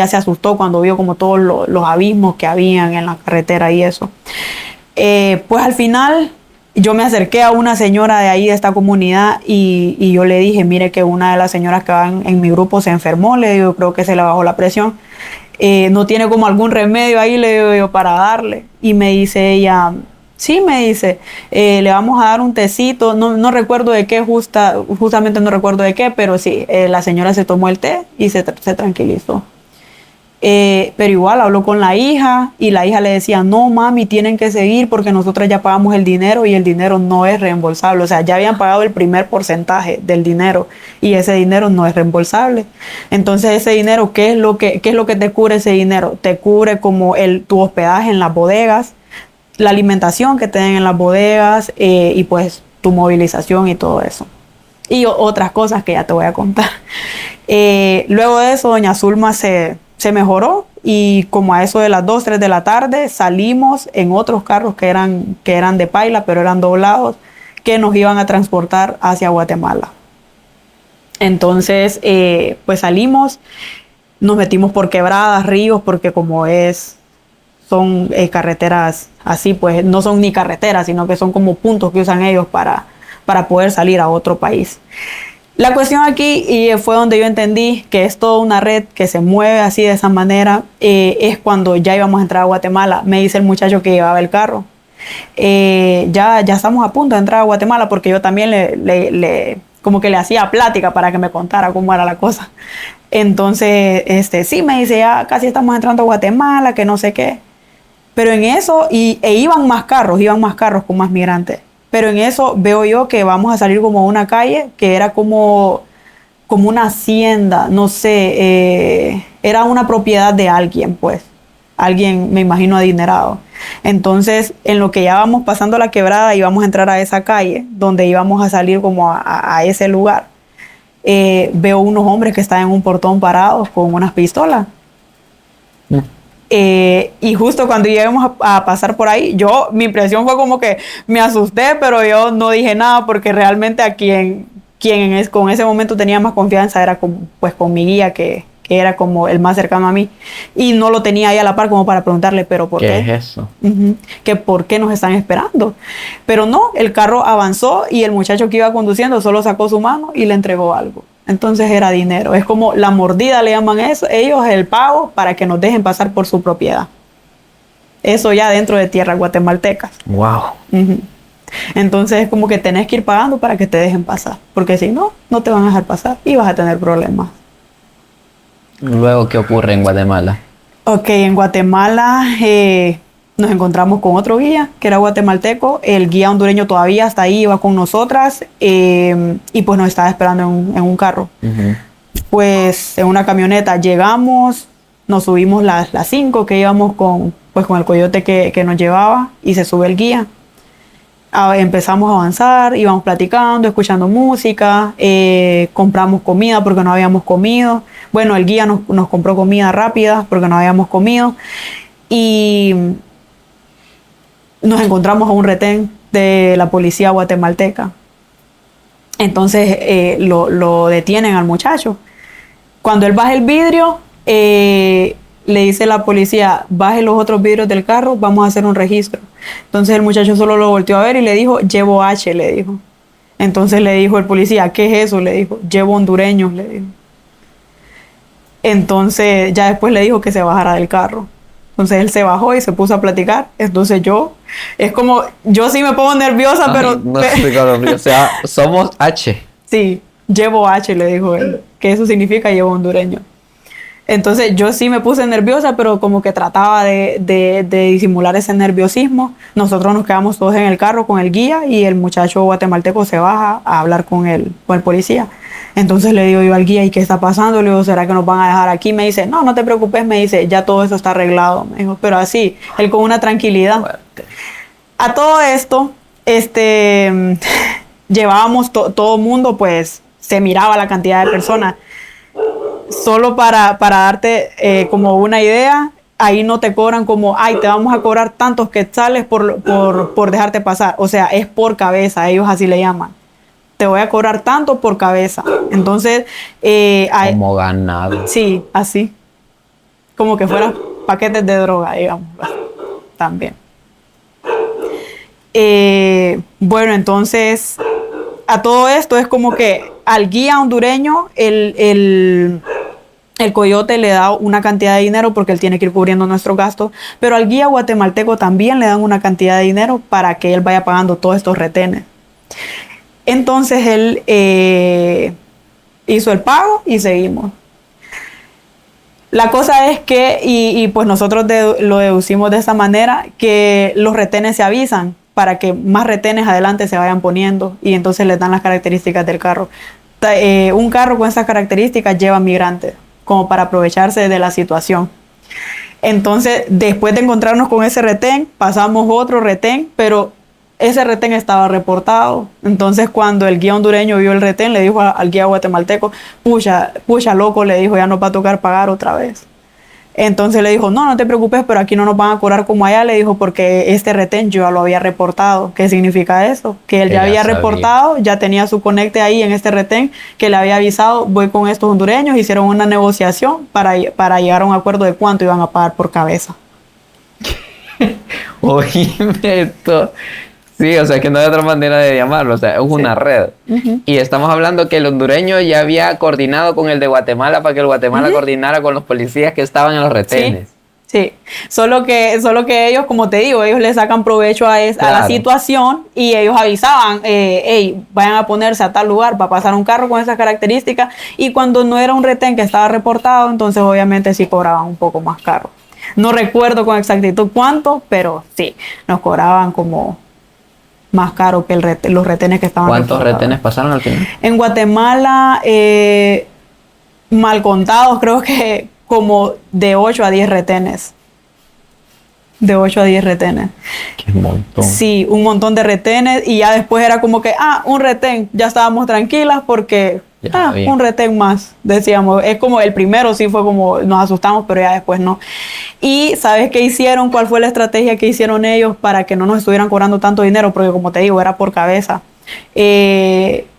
se asustó cuando vio como todos los abismos que habían en la carretera y eso. Pues al final yo me acerqué a una señora de ahí de esta comunidad y yo le dije, mire que una de las señoras que van en mi grupo se enfermó, le digo, creo que se le bajó la presión. No tiene como algún remedio ahí, le digo yo, para darle. Y me dice ella, sí, me dice, le vamos a dar un tecito, no recuerdo de qué, justamente no recuerdo de qué, pero sí, la señora se tomó el té y se tranquilizó. Pero igual habló con la hija y la hija le decía, no mami, tienen que seguir porque nosotros ya pagamos el dinero y el dinero no es reembolsable. O sea, ya habían pagado el primer porcentaje del dinero y ese dinero no es reembolsable. Entonces ese dinero, ¿qué es lo que te cubre ese dinero? Te cubre como tu hospedaje en las bodegas, la alimentación que te den en las bodegas y pues tu movilización y todo eso. Y otras cosas que ya te voy a contar. Luego de eso, doña Zulma se mejoró y como a eso de las 2, 3 de la tarde salimos en otros carros que eran de paila, pero eran doblados, que nos iban a transportar hacia Guatemala. Entonces, pues salimos, nos metimos por quebradas, ríos, porque como son carreteras así, pues no son ni carreteras, sino que son como puntos que usan ellos para poder salir a otro país. La cuestión aquí, y fue donde yo entendí que es toda una red que se mueve así de esa manera, es cuando ya íbamos a entrar a Guatemala. Me dice el muchacho que llevaba el carro, ya estamos a punto de entrar a Guatemala, porque yo también como que le hacía plática para que me contara cómo era la cosa. Entonces, sí, me dice, ya casi estamos entrando a Guatemala, que no sé qué. Pero en eso, iban más carros con más migrantes. Pero en eso veo yo que vamos a salir como a una calle que era como una hacienda, no sé, era una propiedad de alguien, pues. Alguien, me imagino, adinerado. Entonces, en lo que ya vamos pasando la quebrada, íbamos a entrar a esa calle, donde íbamos a salir como a ese lugar. Veo unos hombres que están en un portón parados con unas pistolas. Y justo cuando lleguemos a pasar por ahí, mi impresión fue como que me asusté, pero yo no dije nada porque realmente a quien con ese momento tenía más confianza era con mi guía, que era como el más cercano a mí, y no lo tenía ahí a la par como para preguntarle, pero ¿por qué? ¿Qué es eso? Que por qué nos están esperando. Pero no, el carro avanzó y el muchacho que iba conduciendo solo sacó su mano y le entregó algo. Entonces era dinero. Es como la mordida, le llaman eso. Ellos el pago para que nos dejen pasar por su propiedad. Eso ya dentro de tierras guatemaltecas. Wow. Entonces es como que tenés que ir pagando para que te dejen pasar. Porque si no, no te van a dejar pasar y vas a tener problemas. Luego, ¿qué ocurre en Guatemala? Ok, en Guatemala nos encontramos con otro guía que era guatemalteco. El guía hondureño todavía hasta ahí, iba con nosotras y pues nos estaba esperando en un carro. Pues en una camioneta llegamos, nos subimos las 5 que íbamos con el coyote que nos llevaba y se sube el guía. Empezamos a avanzar, íbamos platicando, escuchando música, compramos comida porque no habíamos comido. Bueno, el guía nos compró comida rápida porque no habíamos comido y nos encontramos a un retén de la policía guatemalteca. Entonces lo detienen al muchacho. Cuando él baja el vidrio, le dice la policía, baje los otros vidrios del carro, vamos a hacer un registro. Entonces el muchacho solo lo volteó a ver y le dijo, llevo H, le dijo. Entonces le dijo el policía, ¿qué es eso? Le dijo, llevo hondureños, le dijo. Entonces ya después le dijo que se bajara del carro. Entonces él se bajó y se puso a platicar. Entonces yo sí me pongo nerviosa, pero... No estoy o sea, somos H. Sí, llevo H, le dijo él. Que eso significa llevo hondureño. Entonces yo sí me puse nerviosa, pero como que trataba de disimular ese nerviosismo. Nosotros nos quedamos todos en el carro con el guía y el muchacho guatemalteco se baja a hablar con el policía. Entonces le digo yo al guía, ¿y qué está pasando? Le digo, ¿será que nos van a dejar aquí? Me dice, no te preocupes, me dice, ya todo eso está arreglado. Me dijo, pero así, él con una tranquilidad. Fuerte. A todo esto, llevábamos todo el mundo, pues se miraba la cantidad de personas. Solo para darte como una idea, ahí no te cobran como, te vamos a cobrar tantos quetzales por dejarte pasar. O sea, es por cabeza, ellos así le llaman. Te voy a cobrar tanto por cabeza. Entonces... como ganado. Sí, así. Como que fueran paquetes de droga, digamos. También. Bueno, entonces... A todo esto es como que al guía hondureño el coyote le da una cantidad de dinero porque él tiene que ir cubriendo nuestros gastos, pero al guía guatemalteco también le dan una cantidad de dinero para que él vaya pagando todos estos retenes. Entonces él hizo el pago y seguimos. La cosa es que, y pues nosotros lo deducimos de esa manera, que los retenes se avisan para que más retenes adelante se vayan poniendo y entonces les dan las características del carro. Un carro con esas características lleva migrantes, como para aprovecharse de la situación. Entonces, después de encontrarnos con ese retén, pasamos otro retén, pero ese retén estaba reportado. Entonces, cuando el guía hondureño vio el retén, le dijo al guía guatemalteco, pucha, loco, le dijo, ya nos va a tocar pagar otra vez. Entonces le dijo, no te preocupes, pero aquí no nos van a cobrar como allá, le dijo, porque este retén yo ya lo había reportado. ¿Qué significa eso? Que él ya había reportado, ya tenía su conecte ahí en este retén, que le había avisado, voy con estos hondureños, hicieron una negociación para llegar a un acuerdo de cuánto iban a pagar por cabeza. Oíme esto. Sí, o sea que no hay otra manera de llamarlo, o sea, es una red. Y estamos hablando que el hondureño ya había coordinado con el de Guatemala para que el Guatemala coordinara con los policías que estaban en los retenes. Sí. Solo que ellos, como te digo, ellos le sacan provecho a la situación y ellos avisaban, hey, vayan a ponerse a tal lugar para pasar un carro con esas características, y cuando no era un retén que estaba reportado, entonces obviamente sí cobraban un poco más caro. No recuerdo con exactitud cuánto, pero sí, nos cobraban como más caro que los retenes que estaban ¿Cuántos reportados. retenes pasaron al final? En Guatemala, mal contados, creo que como de 8 a 10 retenes. De 8 a 10 retenes. Qué montón. Sí, un montón de retenes, y ya después era como que, un retén, ya estábamos tranquilas porque, un retén más, decíamos. Es como el primero sí fue como, nos asustamos, pero ya después no. Y ¿sabes qué hicieron? ¿Cuál fue la estrategia que hicieron ellos para que no nos estuvieran cobrando tanto dinero? Porque como te digo, era por cabeza.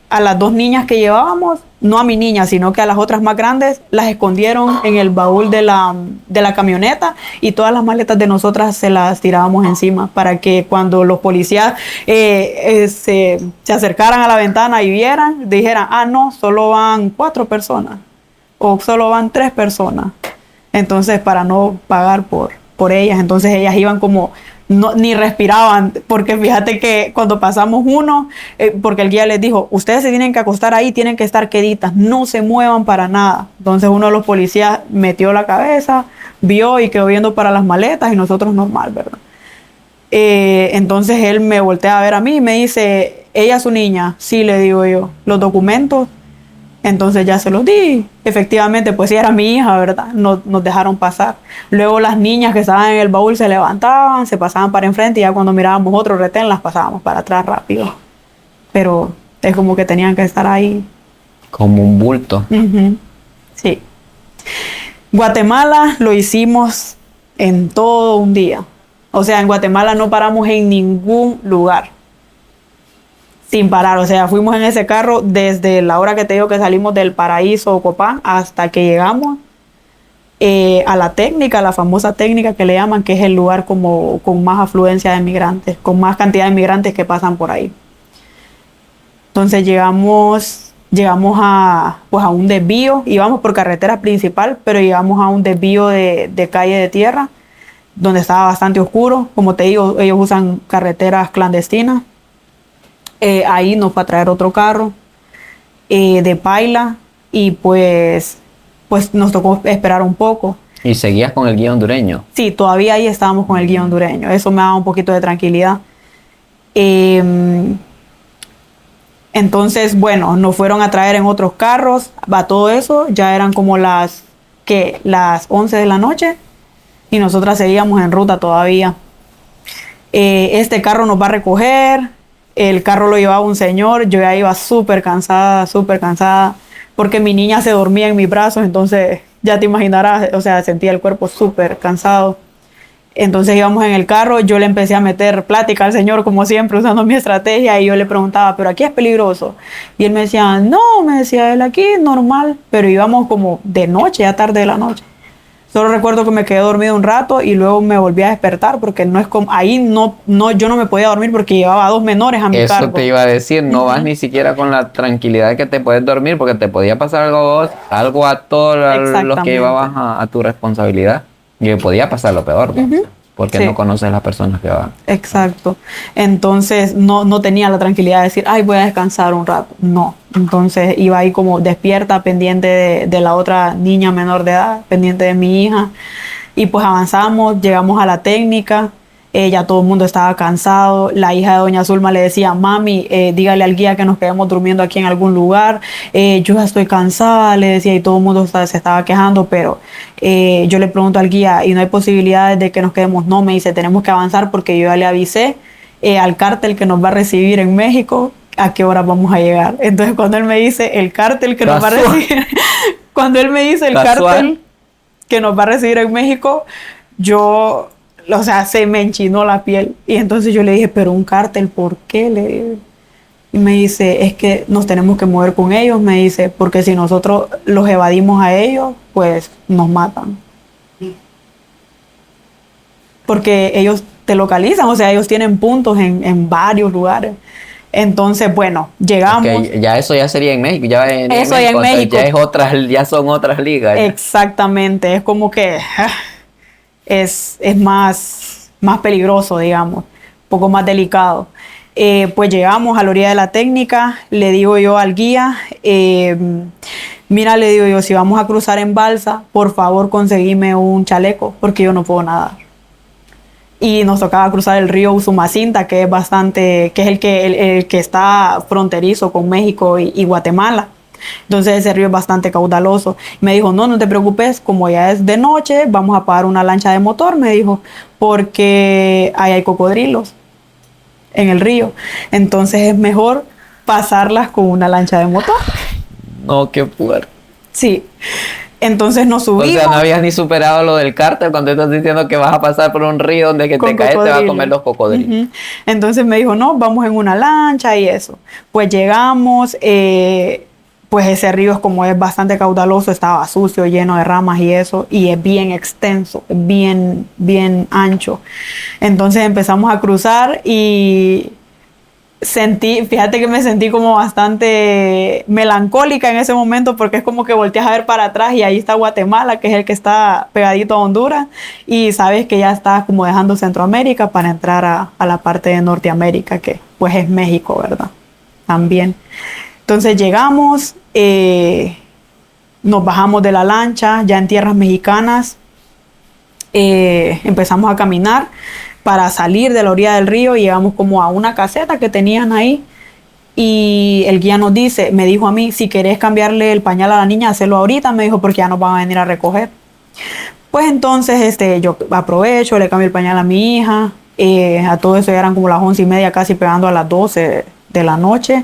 A las 2 niñas que llevábamos, no a mi niña, sino que a las otras más grandes, las escondieron en el baúl de la camioneta, y todas las maletas de nosotras se las tirábamos encima para que cuando los policías se acercaran a la ventana y vieran, dijeran, no, solo van 4 personas o solo van 3 personas. Entonces, para no pagar por ellas, entonces ellas iban como... No, ni respiraban, porque fíjate que cuando pasamos uno, porque el guía les dijo, ustedes se tienen que acostar ahí, tienen que estar queditas, no se muevan para nada. Entonces uno de los policías metió la cabeza, vio y quedó viendo para las maletas, y nosotros normal, ¿verdad? Entonces él me voltea a ver a mí y me dice, ¿ella es su niña? Sí, le digo yo. ¿Los documentos? Entonces ya se los di. Efectivamente, pues sí era mi hija, ¿verdad? Nos dejaron pasar. Luego las niñas que estaban en el baúl se levantaban, se pasaban para enfrente, y ya cuando mirábamos otro retén las pasábamos para atrás rápido. Pero es como que tenían que estar ahí. Como un bulto. Sí. Guatemala lo hicimos en todo un día. O sea, en Guatemala no paramos en ningún lugar. Sin parar, o sea, fuimos en ese carro desde la hora que te digo que salimos del Paraíso Copán hasta que llegamos a la técnica, la famosa técnica que le llaman, que es el lugar como con más afluencia de migrantes, con más cantidad de migrantes que pasan por ahí. Entonces llegamos a un desvío, íbamos por carretera principal, pero llegamos a un desvío de calle de tierra, donde estaba bastante oscuro. Como te digo, ellos usan carreteras clandestinas. Ahí nos fue a traer otro carro de paila, y pues nos tocó esperar un poco. ¿Y seguías con el guía hondureño? Sí, todavía ahí estábamos con el guía hondureño. Eso me daba un poquito de tranquilidad. Entonces, bueno, nos fueron a traer en otros carros. Va todo eso. Ya eran como las 11 de la noche, y nosotras seguíamos en ruta todavía. Este carro nos va a recoger. El carro lo llevaba un señor. Yo ya iba súper cansada, porque mi niña se dormía en mis brazos, entonces ya te imaginarás, o sea, sentía el cuerpo súper cansado. Entonces íbamos en el carro, yo le empecé a meter plática al señor, como siempre, usando mi estrategia, y yo le preguntaba, ¿pero aquí es peligroso? Y él me decía, no, él, aquí normal, pero íbamos como de noche, ya tarde de la noche. Solo recuerdo que me quedé dormido un rato y luego me volví a despertar, porque no es como ahí yo no me podía dormir porque llevaba 2 menores a mi cargo. Eso te iba a decir, no vas ni siquiera con la tranquilidad de que te puedes dormir, porque te podía pasar algo a todos los que llevabas a tu responsabilidad, y podía pasar lo peor, ¿no? porque Sí. no conoces a las personas que van. Exacto. Entonces no tenía la tranquilidad de decir, ay, voy a descansar un rato. No. Entonces iba ahí como despierta, pendiente de la otra niña menor de edad, pendiente de mi hija. Y pues avanzamos, llegamos a la técnica. Ya todo el mundo estaba cansado. La hija de doña Zulma le decía, mami, dígale al guía que nos quedemos durmiendo aquí en algún lugar. Yo ya estoy cansada, le decía, y todo el mundo se estaba quejando, pero yo le pregunto al guía, ¿y no hay posibilidades de que nos quedemos? No, me dice, tenemos que avanzar porque yo ya le avisé al cártel que nos va a recibir en México a qué hora vamos a llegar. Entonces cuando él me dice el cártel que nos va a Casual. recibir, cuando él me dice el Casual. cártel que nos va a recibir en México, yo, o sea, se me enchinó la piel. Y entonces yo le dije, pero un cártel, ¿por qué? Le digo. Y me dice, es que nos tenemos que mover con ellos, me dice, porque si nosotros los evadimos a ellos, pues nos matan. Porque ellos te localizan, o sea, ellos tienen puntos en varios lugares. Entonces, bueno, llegamos. Ok, ya eso ya sería en México, ya en Eso ya en o sea, México. ya son otras ligas. Ya. Exactamente, es como que es más peligroso, digamos, un poco más delicado. Pues llegamos a la orilla de la técnica, le digo yo al guía, mira, le digo yo, si vamos a cruzar en balsa, por favor conseguime un chaleco, porque yo no puedo nadar. Y nos tocaba cruzar el río Usumacinta, que es el que está fronterizo con México y Guatemala. Entonces ese río es bastante caudaloso. Me dijo, no te preocupes, como ya es de noche, vamos a pagar una lancha de motor, me dijo, porque ahí hay cocodrilos en el río. Entonces es mejor pasarlas con una lancha de motor. No, qué fuerte. Sí. Entonces nos O subimos. sea, no habías ni superado lo del cártel cuando estás diciendo que vas a pasar por un río donde que te con caes te va a cocodrilos. comer los cocodrilos. Ujú. Entonces me dijo, no, vamos en una lancha y eso. Pues llegamos, pues ese río, como es bastante caudaloso, estaba sucio, lleno de ramas y eso, y es bien extenso, bien ancho. Entonces empezamos a cruzar y fíjate que me sentí como bastante melancólica en ese momento, porque es como que volteas a ver para atrás y ahí está Guatemala, que es el que está pegadito a Honduras, y sabes que ya estás como dejando Centroamérica para entrar a la parte de Norteamérica, que pues es México, ¿verdad? También. Entonces llegamos, nos bajamos de la lancha, ya en tierras mexicanas, empezamos a caminar para salir de la orilla del río y llegamos como a una caseta que tenían ahí y el guía nos dice, me dijo a mí, si querés cambiarle el pañal a la niña, hacelo ahorita, me dijo, porque ya nos van a venir a recoger. Pues entonces yo aprovecho, le cambio el pañal a mi hija, a todo eso ya eran como las 11:30, casi pegando a las 12 de la noche,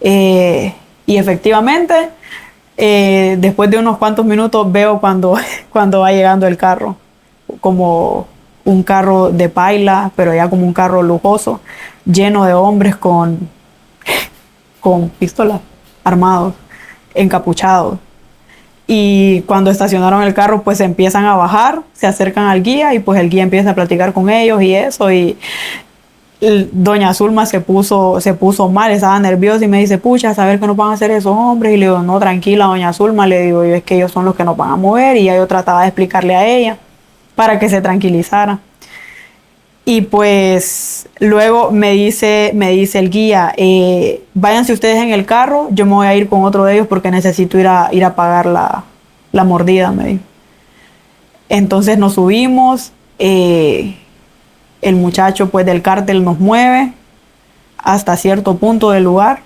y efectivamente, después de unos cuantos minutos veo cuando va llegando el carro, como un carro de paila, pero ya como un carro lujoso, lleno de hombres con pistolas, armados, encapuchados. Y cuando estacionaron el carro, pues empiezan a bajar, se acercan al guía y pues el guía empieza a platicar con ellos y eso. Y doña Zulma se puso mal, estaba nerviosa y me dice, pucha, a saber qué nos van a hacer esos hombres. Y le digo, no, tranquila, doña Zulma, le digo yo, es que ellos son los que nos van a mover. Y ya yo trataba de explicarle a ella para que se tranquilizara. Y pues luego me dice el guía, váyanse ustedes en el carro, yo me voy a ir con otro de ellos porque necesito ir a pagar la mordida, me dijo. Entonces nos subimos, el muchacho pues del cártel nos mueve hasta cierto punto del lugar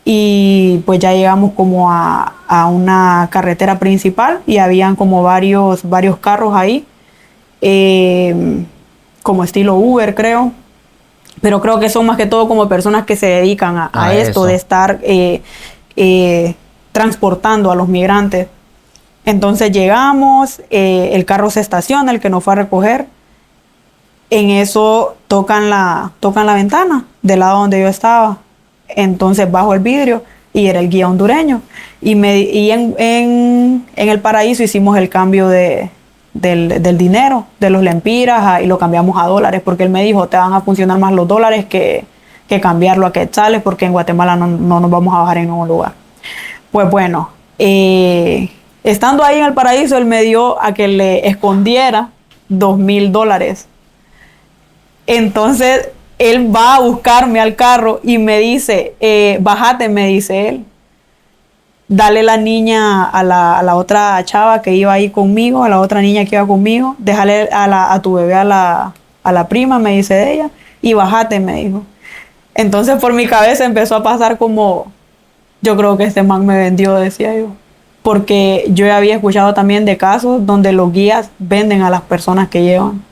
y pues ya llegamos como a una carretera principal y habían como varios carros ahí, como estilo Uber, creo. Pero creo que son más que todo como personas que se dedican a esto eso. de estar transportando a los migrantes. Entonces llegamos, el carro se estaciona, el que nos fue a recoger. En eso tocan la ventana del lado donde yo estaba. Entonces bajo el vidrio y era el guía hondureño. Y en el paraíso hicimos el cambio del dinero, de los lempiras, y lo cambiamos a dólares, porque él me dijo, te van a funcionar más los dólares que cambiarlo a quetzales, porque en Guatemala no nos vamos a bajar en ningún lugar. Pues bueno, estando ahí en el paraíso, él me dio a que le escondiera $2,000 Entonces, él va a buscarme al carro y me dice, bájate, me dice él. Dale la niña a la otra chava que iba ahí conmigo, a la otra niña que iba conmigo, déjale a tu bebé a la prima, me dice ella, y bájate, me dijo. Entonces por mi cabeza empezó a pasar como, yo creo que este man me vendió, decía yo. Porque yo había escuchado también de casos donde los guías venden a las personas que llevan.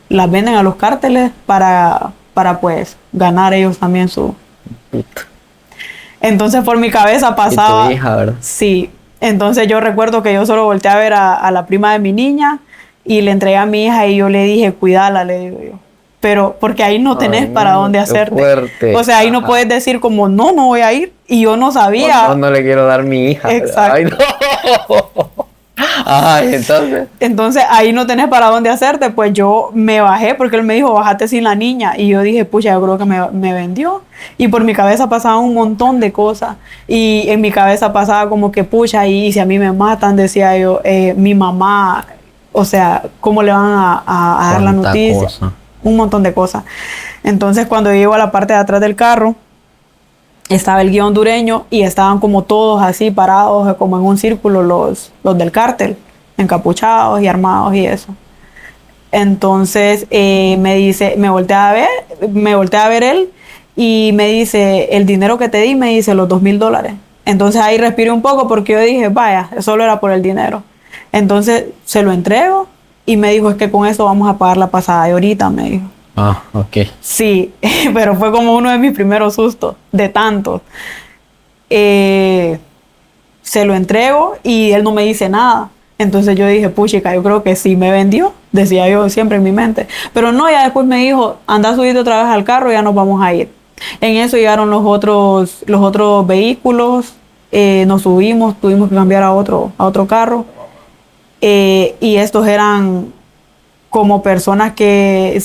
Las venden a los cárteles para pues ganar ellos también su... Entonces por mi cabeza pasaba... Y tu hija, ¿verdad? Sí. Entonces yo recuerdo que yo solo volteé a ver a la prima de mi niña y le entregué a mi hija y yo le dije, cuídala, le digo yo. Pero porque ahí no tenés para dónde hacerte. Fuerte. O sea, ahí no puedes decir como, no voy a ir. Y yo no sabía. No le quiero dar mi hija. Exacto. Ay, no. Ay, entonces. Entonces ahí no tenés para dónde hacerte. Pues yo me bajé porque él me dijo, bájate sin la niña. Y yo dije, pucha, yo creo que me vendió. Y por mi cabeza pasaba un montón de cosas. Y en mi cabeza pasaba como que, pucha, y si a mí me matan, decía yo, mi mamá, o sea, ¿cómo le van a dar la noticia? Cosa. Un montón de cosas. Entonces cuando yo llego a la parte de atrás del carro, estaba el guía hondureño y estaban como todos así parados, como en un círculo los del cártel, encapuchados y armados y eso. Entonces me dice, me voltea a ver él y me dice, el dinero que te di, me dice los $2,000. Entonces ahí respiré un poco porque yo dije, vaya, solo era por el dinero. Entonces se lo entrego y me dijo, es que con eso vamos a pagar la pasada de ahorita, me dijo. Ah, ok. Sí, pero fue como uno de mis primeros sustos, de tantos. Se lo entrego y él no me dice nada. Entonces yo dije, puchica, yo creo que sí me vendió, decía yo siempre en mi mente. Pero no, ya después me dijo, anda a subirte otra vez al carro, ya nos vamos a ir. En eso llegaron los otros vehículos, nos subimos, tuvimos que cambiar a otro carro. Y estos eran como personas que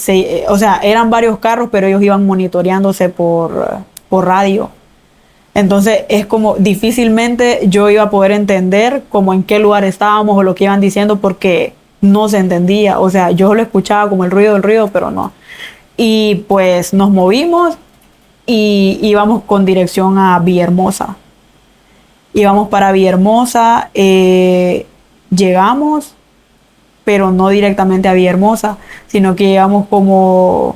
o sea, eran varios carros, pero ellos iban monitoreándose por radio. Entonces es como difícilmente yo iba a poder entender como en qué lugar estábamos o lo que iban diciendo porque no se entendía. O sea, yo lo escuchaba como el ruido del ruido, pero no. Y pues nos movimos y íbamos con dirección a Villahermosa. Íbamos para Villahermosa, llegamos, pero no directamente a Villahermosa, sino que llegamos como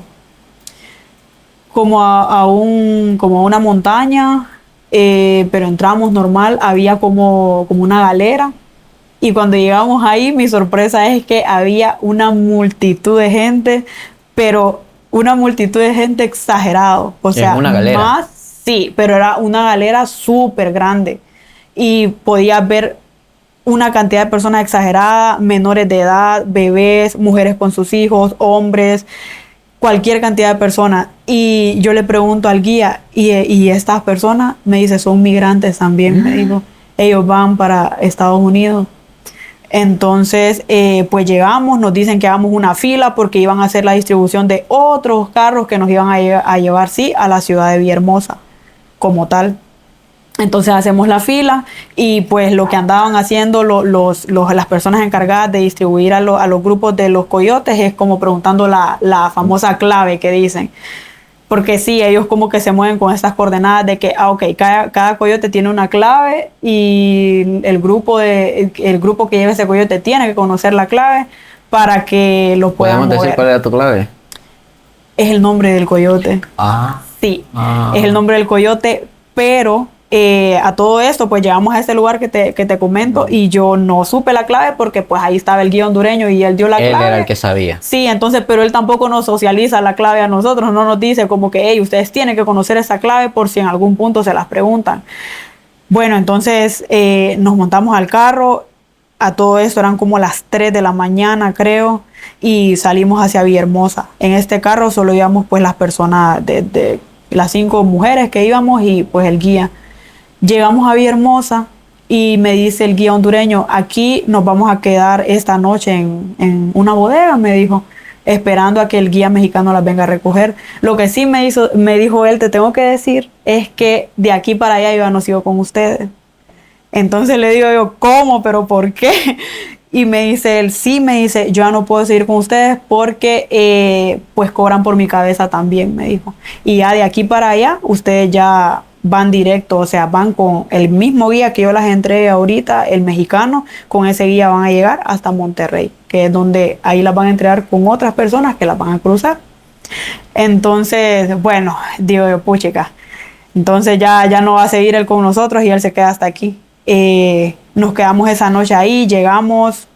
a una montaña, pero entramos normal, había como una galera. Y cuando llegamos ahí, mi sorpresa es que había una multitud de gente, pero una multitud de gente exagerado. O sea, una galera. Sí, pero era una galera súper grande. Y podías ver una cantidad de personas exagerada, menores de edad, bebés, mujeres con sus hijos, hombres, cualquier cantidad de personas. Y yo le pregunto al guía, ¿y estas personas? Me dice, son migrantes también, me dijo. Ellos van para Estados Unidos. Entonces, pues llegamos, nos dicen que hagamos una fila porque iban a hacer la distribución de otros carros que nos iban a llevar, sí, a la ciudad de Villahermosa, como tal. Entonces hacemos la fila y pues lo que andaban haciendo las personas encargadas de distribuir a los grupos de los coyotes es como preguntando la famosa clave que dicen. Porque sí, ellos como que se mueven con estas coordenadas de que, cada coyote tiene una clave y el grupo que lleva ese coyote tiene que conocer la clave para que lo puedan mover. ¿Podemos decir cuál era tu clave? Es el nombre del coyote. Ah. Sí, es el nombre del coyote, pero a todo esto pues llegamos a ese lugar que te comento y yo no supe la clave porque pues ahí estaba el guía hondureño y él dio la clave. Él era el que sabía. Sí, entonces, pero él tampoco nos socializa la clave a nosotros, no nos dice como que, hey, ustedes tienen que conocer esa clave por si en algún punto se las preguntan. Bueno, entonces nos montamos al carro, a todo esto eran como las 3 de la mañana creo y salimos hacia Villahermosa. En este carro solo íbamos pues las personas de las 5 mujeres que íbamos y pues el guía. Llegamos a Villahermosa y me dice el guía hondureño, aquí nos vamos a quedar esta noche en una bodega, me dijo, esperando a que el guía mexicano las venga a recoger. Lo que sí me dijo él, te tengo que decir, es que de aquí para allá yo ya no sigo con ustedes. Entonces le digo yo, ¿cómo? ¿Pero por qué? Y me dice él, sí, me dice, yo ya no puedo seguir con ustedes porque pues cobran por mi cabeza también, me dijo. Y ya de aquí para allá, ustedes ya van directo, o sea, van con el mismo guía que yo las entregué ahorita, el mexicano, con ese guía van a llegar hasta Monterrey, que es donde ahí las van a entregar con otras personas que las van a cruzar. Entonces, bueno, digo yo, puchica, entonces ya no va a seguir él con nosotros y él se queda hasta aquí. Nos quedamos esa noche ahí, llegamos,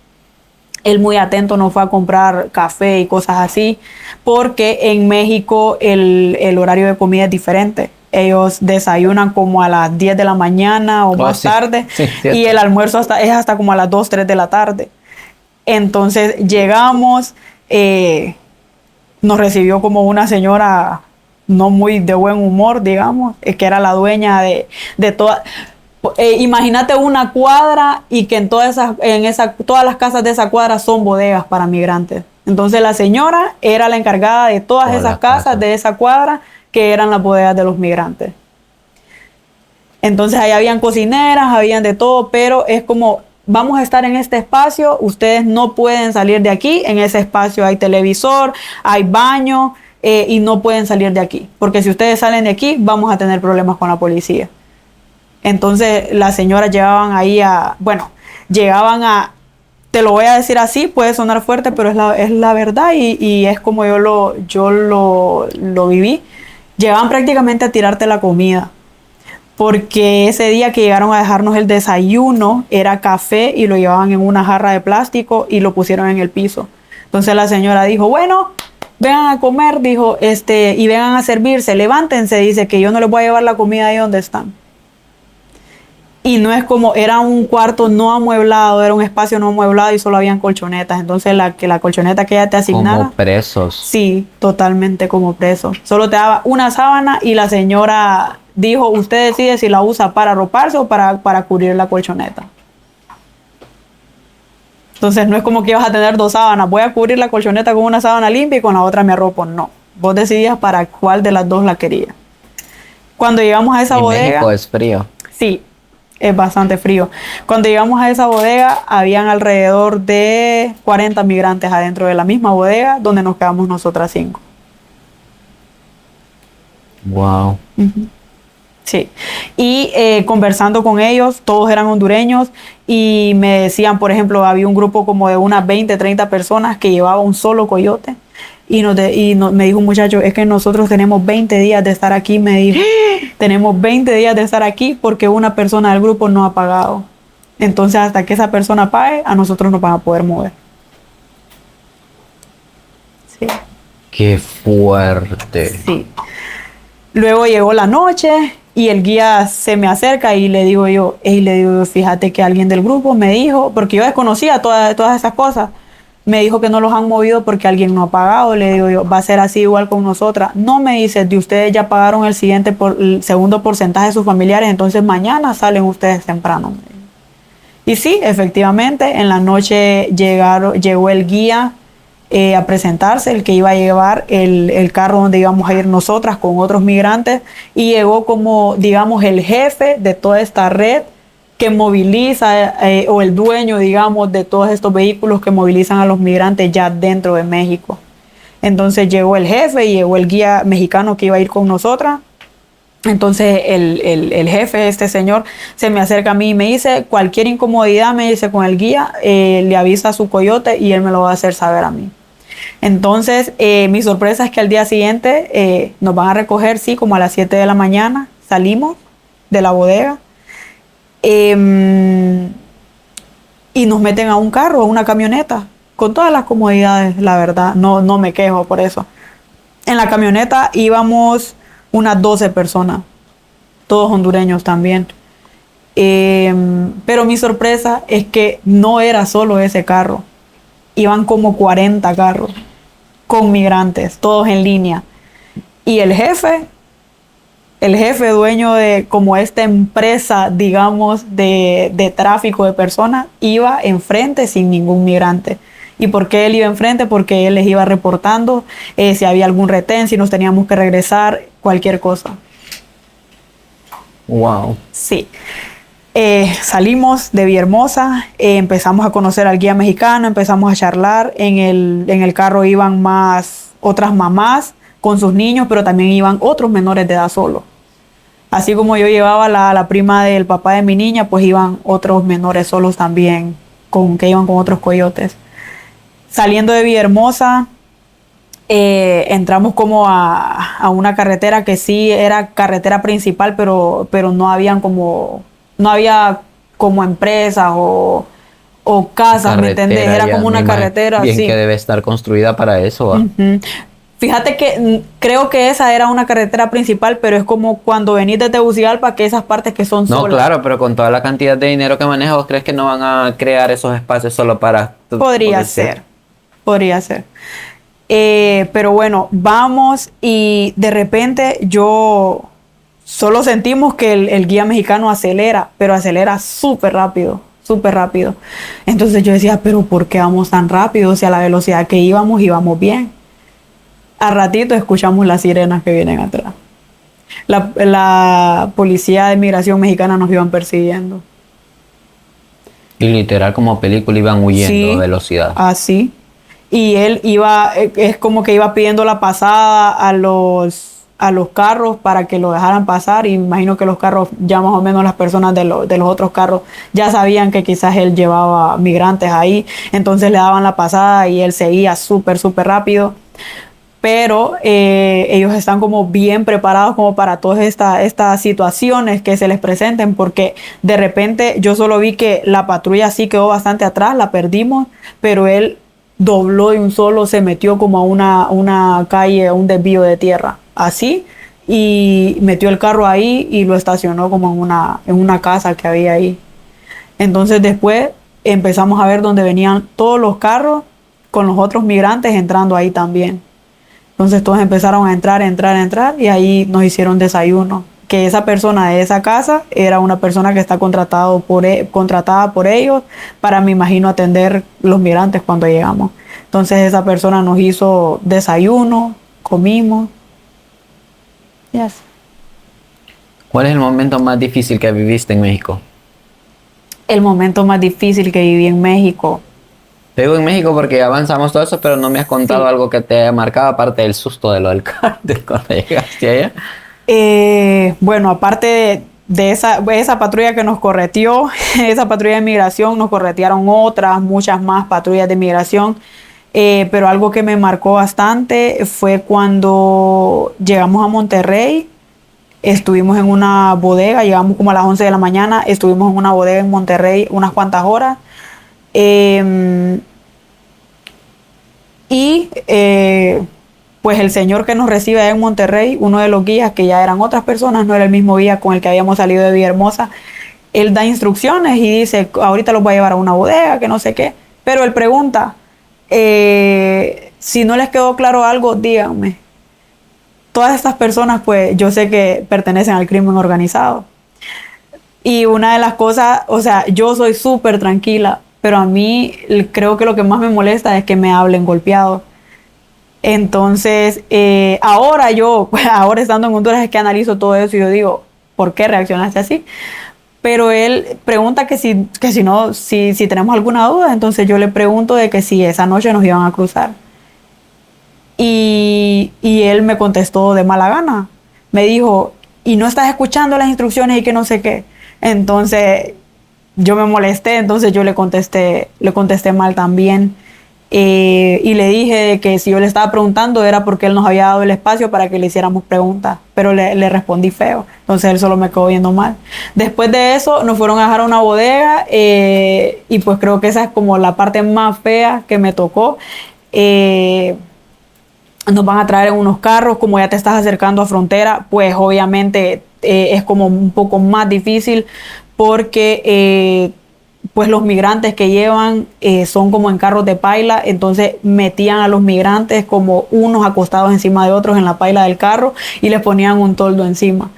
él muy atento nos fue a comprar café y cosas así, porque en México el horario de comida es diferente. Ellos desayunan como a las 10 de la mañana o más tarde, y el almuerzo es hasta como a las 2, 3 de la tarde. Entonces llegamos, nos recibió como una señora no muy de buen humor, digamos, que era la dueña de toda. Imagínate una cuadra y que todas las casas de esa cuadra son bodegas para migrantes. Entonces la señora era la encargada de todas esas casas de esa cuadra que eran las bodegas de los migrantes. Entonces ahí habían cocineras, habían de todo, pero es como, vamos a estar en este espacio, ustedes no pueden salir de aquí, en ese espacio hay televisor, hay baño, y no pueden salir de aquí, porque si ustedes salen de aquí, vamos a tener problemas con la policía. Entonces las señoras llegaban a, te lo voy a decir así, puede sonar fuerte, pero es la verdad y es como yo lo viví. Llegaban prácticamente a tirarte la comida, porque ese día que llegaron a dejarnos el desayuno era café y lo llevaban en una jarra de plástico y lo pusieron en el piso. Entonces la señora dijo, bueno, vengan a comer, dijo, y vengan a servirse, levántense, dice que yo no les voy a llevar la comida ahí donde están. Y no es como, era un cuarto no amueblado, era un espacio no amueblado y solo habían colchonetas. Entonces la colchoneta que ella te asignaba. Como presos. Sí, totalmente como presos. Solo te daba una sábana y la señora dijo, usted decide si la usa para arroparse o para cubrir la colchoneta. Entonces no es como que ibas a tener 2 sábanas, voy a cubrir la colchoneta con una sábana limpia y con la otra me arropo. No, vos decidías para cuál de las dos la querías. Cuando llegamos a esa bodega... México es frío. Sí, es bastante frío. Cuando llegamos a esa bodega, habían alrededor de 40 migrantes adentro de la misma bodega donde nos quedamos nosotras 5. Wow. Uh-huh. Sí, y conversando con ellos, todos eran hondureños y me decían, por ejemplo, había un grupo como de unas 20, 30 personas que llevaba un solo coyote y me dijo un muchacho, es que nosotros tenemos 20 días de estar aquí, me dijo, tenemos 20 días de estar aquí porque una persona del grupo no ha pagado. Entonces hasta que esa persona pague, a nosotros nos van a poder mover. Sí. Qué fuerte. Sí. Luego llegó la noche y el guía se me acerca y le digo yo, fíjate que alguien del grupo me dijo, porque yo desconocía todas esas cosas, me dijo que no los han movido porque alguien no ha pagado. Le digo yo, va a ser así igual con nosotras. No, me dice, de ustedes ya pagaron el segundo porcentaje de sus familiares, entonces mañana salen ustedes temprano. Y sí, efectivamente, en la noche llegó el guía a presentarse, el que iba a llevar el carro donde íbamos a ir nosotras con otros migrantes, y llegó como, digamos, el jefe de toda esta red que moviliza, o el dueño, digamos, de todos estos vehículos que movilizan a los migrantes ya dentro de México. Entonces llegó el jefe y llegó el guía mexicano que iba a ir con nosotras. Entonces el jefe, este señor, se me acerca a mí y me dice, cualquier incomodidad, me dice, con el guía, le avisa a su coyote y él me lo va a hacer saber a mí. Entonces mi sorpresa es que al día siguiente nos van a recoger, sí, como a las 7 de la mañana, salimos de la bodega y nos meten a un carro, a una camioneta, con todas las comodidades, la verdad, no me quejo por eso. En la camioneta íbamos unas 12 personas, todos hondureños también. Pero mi sorpresa es que no era solo ese carro, iban como 40 carros con migrantes, todos en línea. Y el jefe dueño de como esta empresa, digamos, de tráfico de personas, iba enfrente sin ningún migrante. ¿Y por qué él iba enfrente? Porque él les iba reportando si había algún retén, si nos teníamos que regresar, cualquier cosa. Wow. Sí. Salimos de Villahermosa, empezamos a conocer al guía mexicano, empezamos a charlar. En el carro iban otras mamás con sus niños, pero también iban otros menores de edad solos. Así como yo llevaba la prima del papá de mi niña, pues iban otros menores solos también, que iban con otros coyotes. Saliendo de Villahermosa, entramos como a una carretera que sí era carretera principal, pero no había como empresas o casas, ¿me entendés? Era como una carretera. Bien Sí. que debe estar construida para eso, ¿va? Ujú. Fíjate que creo que esa era una carretera principal, pero es como cuando venís de Tegucigalpa, que esas partes que son No, solas. claro, pero con toda la cantidad de dinero que maneja, ¿vos crees que no van a crear esos espacios solo para... Podría ser. Pero bueno, vamos y de repente yo solo sentimos que el guía mexicano acelera, pero acelera súper rápido, súper rápido. Entonces yo decía, pero ¿por qué vamos tan rápido? O sea, a la velocidad que íbamos bien. A ratito escuchamos las sirenas que vienen atrás. La policía de migración mexicana nos iban persiguiendo. Y literal como película iban huyendo Sí, a velocidad. así. Y él iba, es como que iba pidiendo la pasada a los carros para que lo dejaran pasar. Y imagino que los carros, ya más o menos las personas de los otros carros ya sabían que quizás él llevaba migrantes ahí. Entonces le daban la pasada y él seguía súper, súper rápido. Pero ellos están como bien preparados como para todas estas situaciones que se les presenten, porque de repente yo solo vi que la patrulla sí quedó bastante atrás, la perdimos, pero él dobló de un solo, se metió como a una calle, a un desvío de tierra, así, y metió el carro ahí y lo estacionó como en una casa que había ahí. Entonces después empezamos a ver donde venían todos los carros con los otros migrantes entrando ahí también. Entonces todos empezaron a entrar y ahí nos hicieron desayuno. Que esa persona de esa casa era una persona que está contratada por ellos para, me imagino, atender los migrantes cuando llegamos. Entonces esa persona nos hizo desayuno, comimos. Yes. ¿Cuál es el momento más difícil que viviste en México? El momento más difícil que viví en México. Te digo en México porque avanzamos todo eso, pero no me has contado Sí. algo que te haya marcado aparte del susto de lo del cártel cuando llegaste allá. Bueno, aparte de esa patrulla que nos correteó, esa patrulla de migración, nos corretearon muchas más patrullas de migración. Pero algo que me marcó bastante fue cuando llegamos a Monterrey. Estuvimos en una bodega, llegamos como a las 11 de la mañana, estuvimos en una bodega en Monterrey unas cuantas horas. Pues el señor que nos recibe allá en Monterrey, uno de los guías, que ya eran otras personas, no era el mismo guía con el que habíamos salido de Villahermosa, él da instrucciones y dice, ahorita los voy a llevar a una bodega, que no sé qué. Pero él pregunta, si no les quedó claro algo, díganme. Todas estas personas, pues yo sé que pertenecen al crimen organizado. Y una de las cosas, o sea, yo soy súper tranquila, pero a mí creo que lo que más me molesta es que me hablen golpeado. Entonces, ahora estando en Honduras es que analizo todo eso y yo digo, ¿por qué reaccionaste así? Pero él pregunta que si tenemos alguna duda, entonces yo le pregunto de que si esa noche nos iban a cruzar. Y él me contestó de mala gana. Me dijo, ¿y no estás escuchando las instrucciones y que no sé qué? Entonces yo me molesté, entonces yo le contesté mal también. Y le dije que si yo le estaba preguntando era porque él nos había dado el espacio para que le hiciéramos preguntas, pero le respondí feo, entonces él solo me quedó viendo mal. Después de eso nos fueron a dejar a una bodega y pues creo que esa es como la parte más fea que me tocó. Nos van a traer en unos carros, como ya te estás acercando a frontera, pues obviamente es como un poco más difícil porque pues los migrantes que llevan son como en carros de paila, entonces metían a los migrantes como unos acostados encima de otros en la paila del carro y les ponían un toldo encima.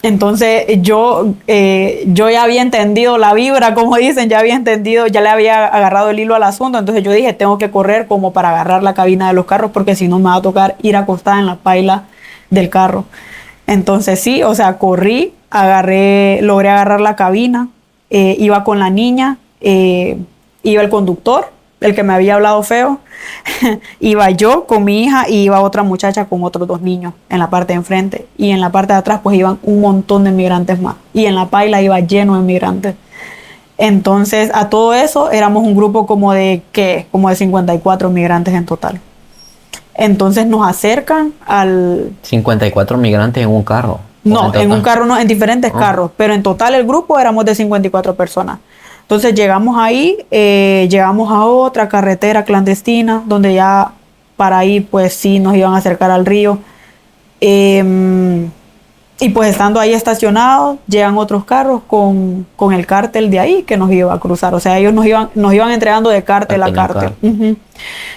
Entonces yo ya había entendido la vibra, como dicen, ya le había agarrado el hilo al asunto, entonces yo dije, tengo que correr como para agarrar la cabina de los carros porque si no me va a tocar ir acostada en la paila del carro. Entonces sí, o sea, corrí logré agarrar la cabina, iba con la niña, iba el conductor, el que me había hablado feo, iba yo con mi hija y iba otra muchacha con otros 2 niños en la parte de enfrente. Y en la parte de atrás pues iban un montón de migrantes más. Y en la paila iba lleno de migrantes. Entonces a todo eso éramos un grupo como de 54 migrantes en total. Entonces nos acercan al... 54 migrantes en un carro. No, en un carro no, en diferentes carros. Pero en total el grupo éramos de 54 personas. Entonces llegamos ahí, llegamos a otra carretera clandestina, donde ya para ahí pues sí nos iban a acercar al río. Y pues estando ahí estacionados, llegan otros carros con el cártel de ahí que nos iba a cruzar. O sea, ellos nos iban entregando de cártel a cártel.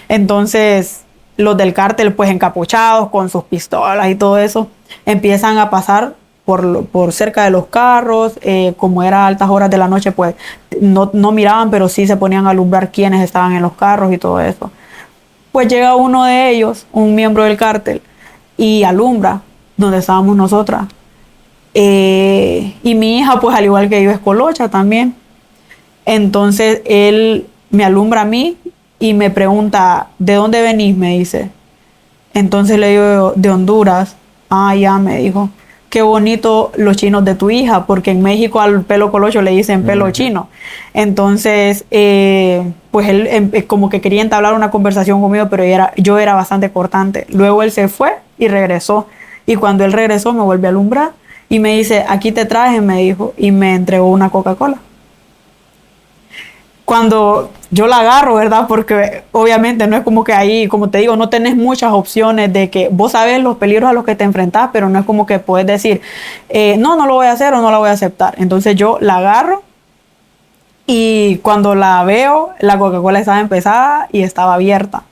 Entonces los del cártel pues encapuchados con sus pistolas y todo eso, empiezan a pasar por cerca de los carros. Como era altas horas de la noche, pues no miraban, pero sí se ponían a alumbrar quiénes estaban en los carros y todo eso. Pues llega uno de ellos, un miembro del cártel, y alumbra donde estábamos nosotras. Y mi hija, pues al igual que yo, es colocha también. Entonces él me alumbra a mí y me pregunta, ¿de dónde venís?, me dice. Entonces le digo, de Honduras. Ah, ya, me dijo. Qué bonito los chinos de tu hija, porque en México al pelo colocho le dicen pelo chino. Entonces, pues él como que quería entablar una conversación conmigo, pero yo era bastante cortante. Luego él se fue y regresó. Y cuando él regresó me volvió a alumbrar y me dice, aquí te traje, me dijo, y me entregó una Coca-Cola. Cuando yo la agarro, ¿verdad? Porque obviamente no es como que ahí, como te digo, no tenés muchas opciones de que vos sabés los peligros a los que te enfrentás, pero no es como que puedes decir, no lo voy a hacer o no la voy a aceptar. Entonces yo la agarro y cuando la veo, la Coca-Cola estaba empezada y estaba abierta.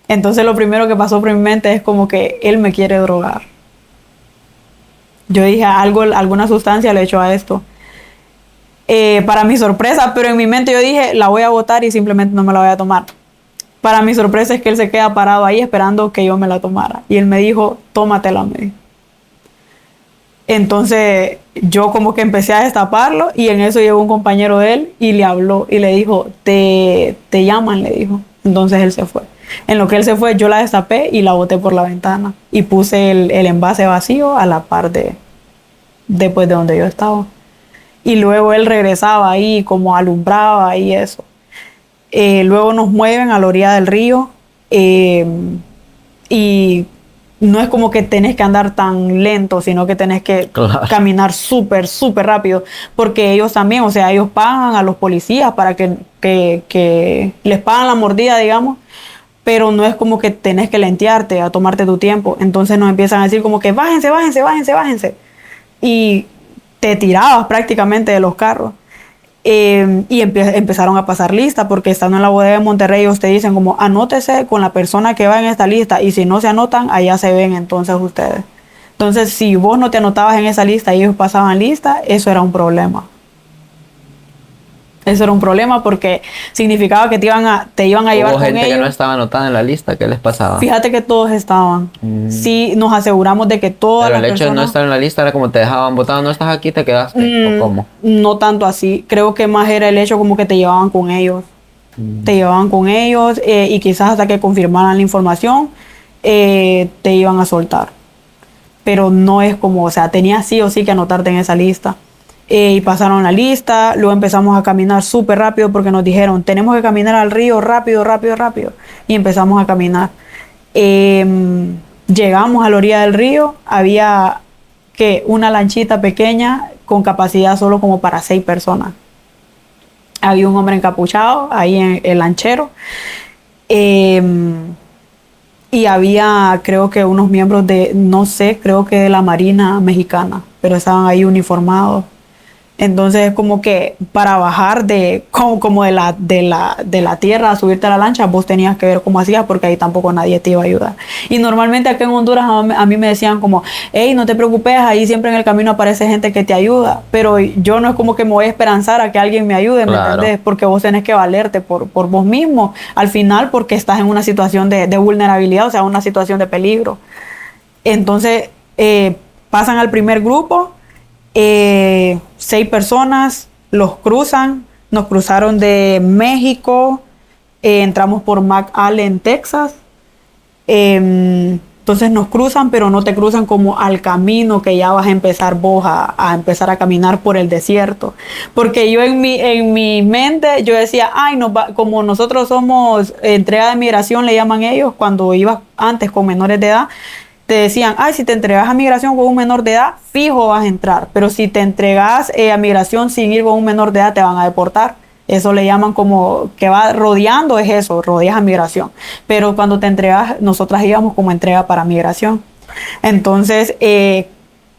Entonces lo primero que pasó por mi mente es como que él me quiere drogar. Yo dije, alguna sustancia le echó a esto. Para mi sorpresa, pero en mi mente yo dije, la voy a botar y simplemente no me la voy a tomar. Para mi sorpresa es que él se queda parado ahí esperando que yo me la tomara. Y él me dijo, tómatela, me dijo. Entonces yo como que empecé a destaparlo y en eso llegó un compañero de él y le habló y le dijo, te llaman, le dijo. Entonces él se fue. En lo que él se fue, yo la destapé y la boté por la ventana. Y puse el envase vacío a la par de donde yo estaba. Y luego él regresaba ahí, como alumbraba y eso. Luego nos mueven a la orilla del río. Y no es como que tenés que andar tan lento, sino que tenés que caminar súper, súper rápido. Porque ellos también, o sea, ellos pagan a los policías para que les pagan la mordida, digamos. Pero no es como que tenés que lentearte, a tomarte tu tiempo. Entonces nos empiezan a decir como que bájense, bájense, bájense, bájense. Y te tirabas prácticamente de los carros. Y empezaron a pasar lista, porque estando en la bodega de Monterrey ellos te dicen como anótese con la persona que va en esta lista, y si no se anotan, allá se ven entonces ustedes. Entonces si vos no te anotabas en esa lista y ellos pasaban lista, eso era un problema. Eso era un problema porque significaba que te iban a llevar con gente ellos. Que no estaba anotada en la lista, ¿qué les pasaba? Fíjate que todos estaban. Sí, nos aseguramos de que todas las personas... Pero el hecho de no estar en la lista era como te dejaban botado, no estás aquí, te quedaste, ¿o cómo? No tanto así. Creo que más era el hecho como que te llevaban con ellos. Te llevaban con ellos y quizás hasta que confirmaran la información te iban a soltar. Pero no es como, o sea, tenías sí o sí que anotarte en esa lista. Y pasaron la lista, luego empezamos a caminar súper rápido porque nos dijeron, tenemos que caminar al río rápido, rápido, rápido. Y empezamos a caminar. Llegamos a la orilla del río, había una lanchita pequeña con capacidad solo como para 6 personas. Había un hombre encapuchado ahí en el lanchero. Y había, creo que unos miembros no sé, creo que de la Marina Mexicana, pero estaban ahí uniformados. Entonces es como que para bajar como de la tierra a subirte a la lancha, vos tenías que ver cómo hacías, porque ahí tampoco nadie te iba a ayudar. Y normalmente aquí en Honduras a mí me decían como, hey, no te preocupes, ahí siempre en el camino aparece gente que te ayuda. Pero yo no es como que me voy a esperanzar a que alguien me ayude, ¿me entendés? Porque vos tenés que valerte por vos mismo, al final, porque estás en una situación de vulnerabilidad, o sea, una situación de peligro. Entonces pasan al primer grupo. 6 personas los cruzan, nos cruzaron de México, entramos por McAllen, Texas. Entonces nos cruzan, pero no te cruzan como al camino que ya vas a empezar vos a empezar a caminar por el desierto. Porque yo en mi mente, yo decía, ay, como nosotros somos entrega de migración, le llaman ellos, cuando ibas antes con menores de edad, te decían, ay, si te entregas a migración con un menor de edad, fijo vas a entrar. Pero si te entregas a migración sin ir con un menor de edad, te van a deportar. Eso le llaman como que va rodeando, es eso, rodeas a migración. Pero cuando te entregas, nosotras íbamos como entrega para migración. Entonces,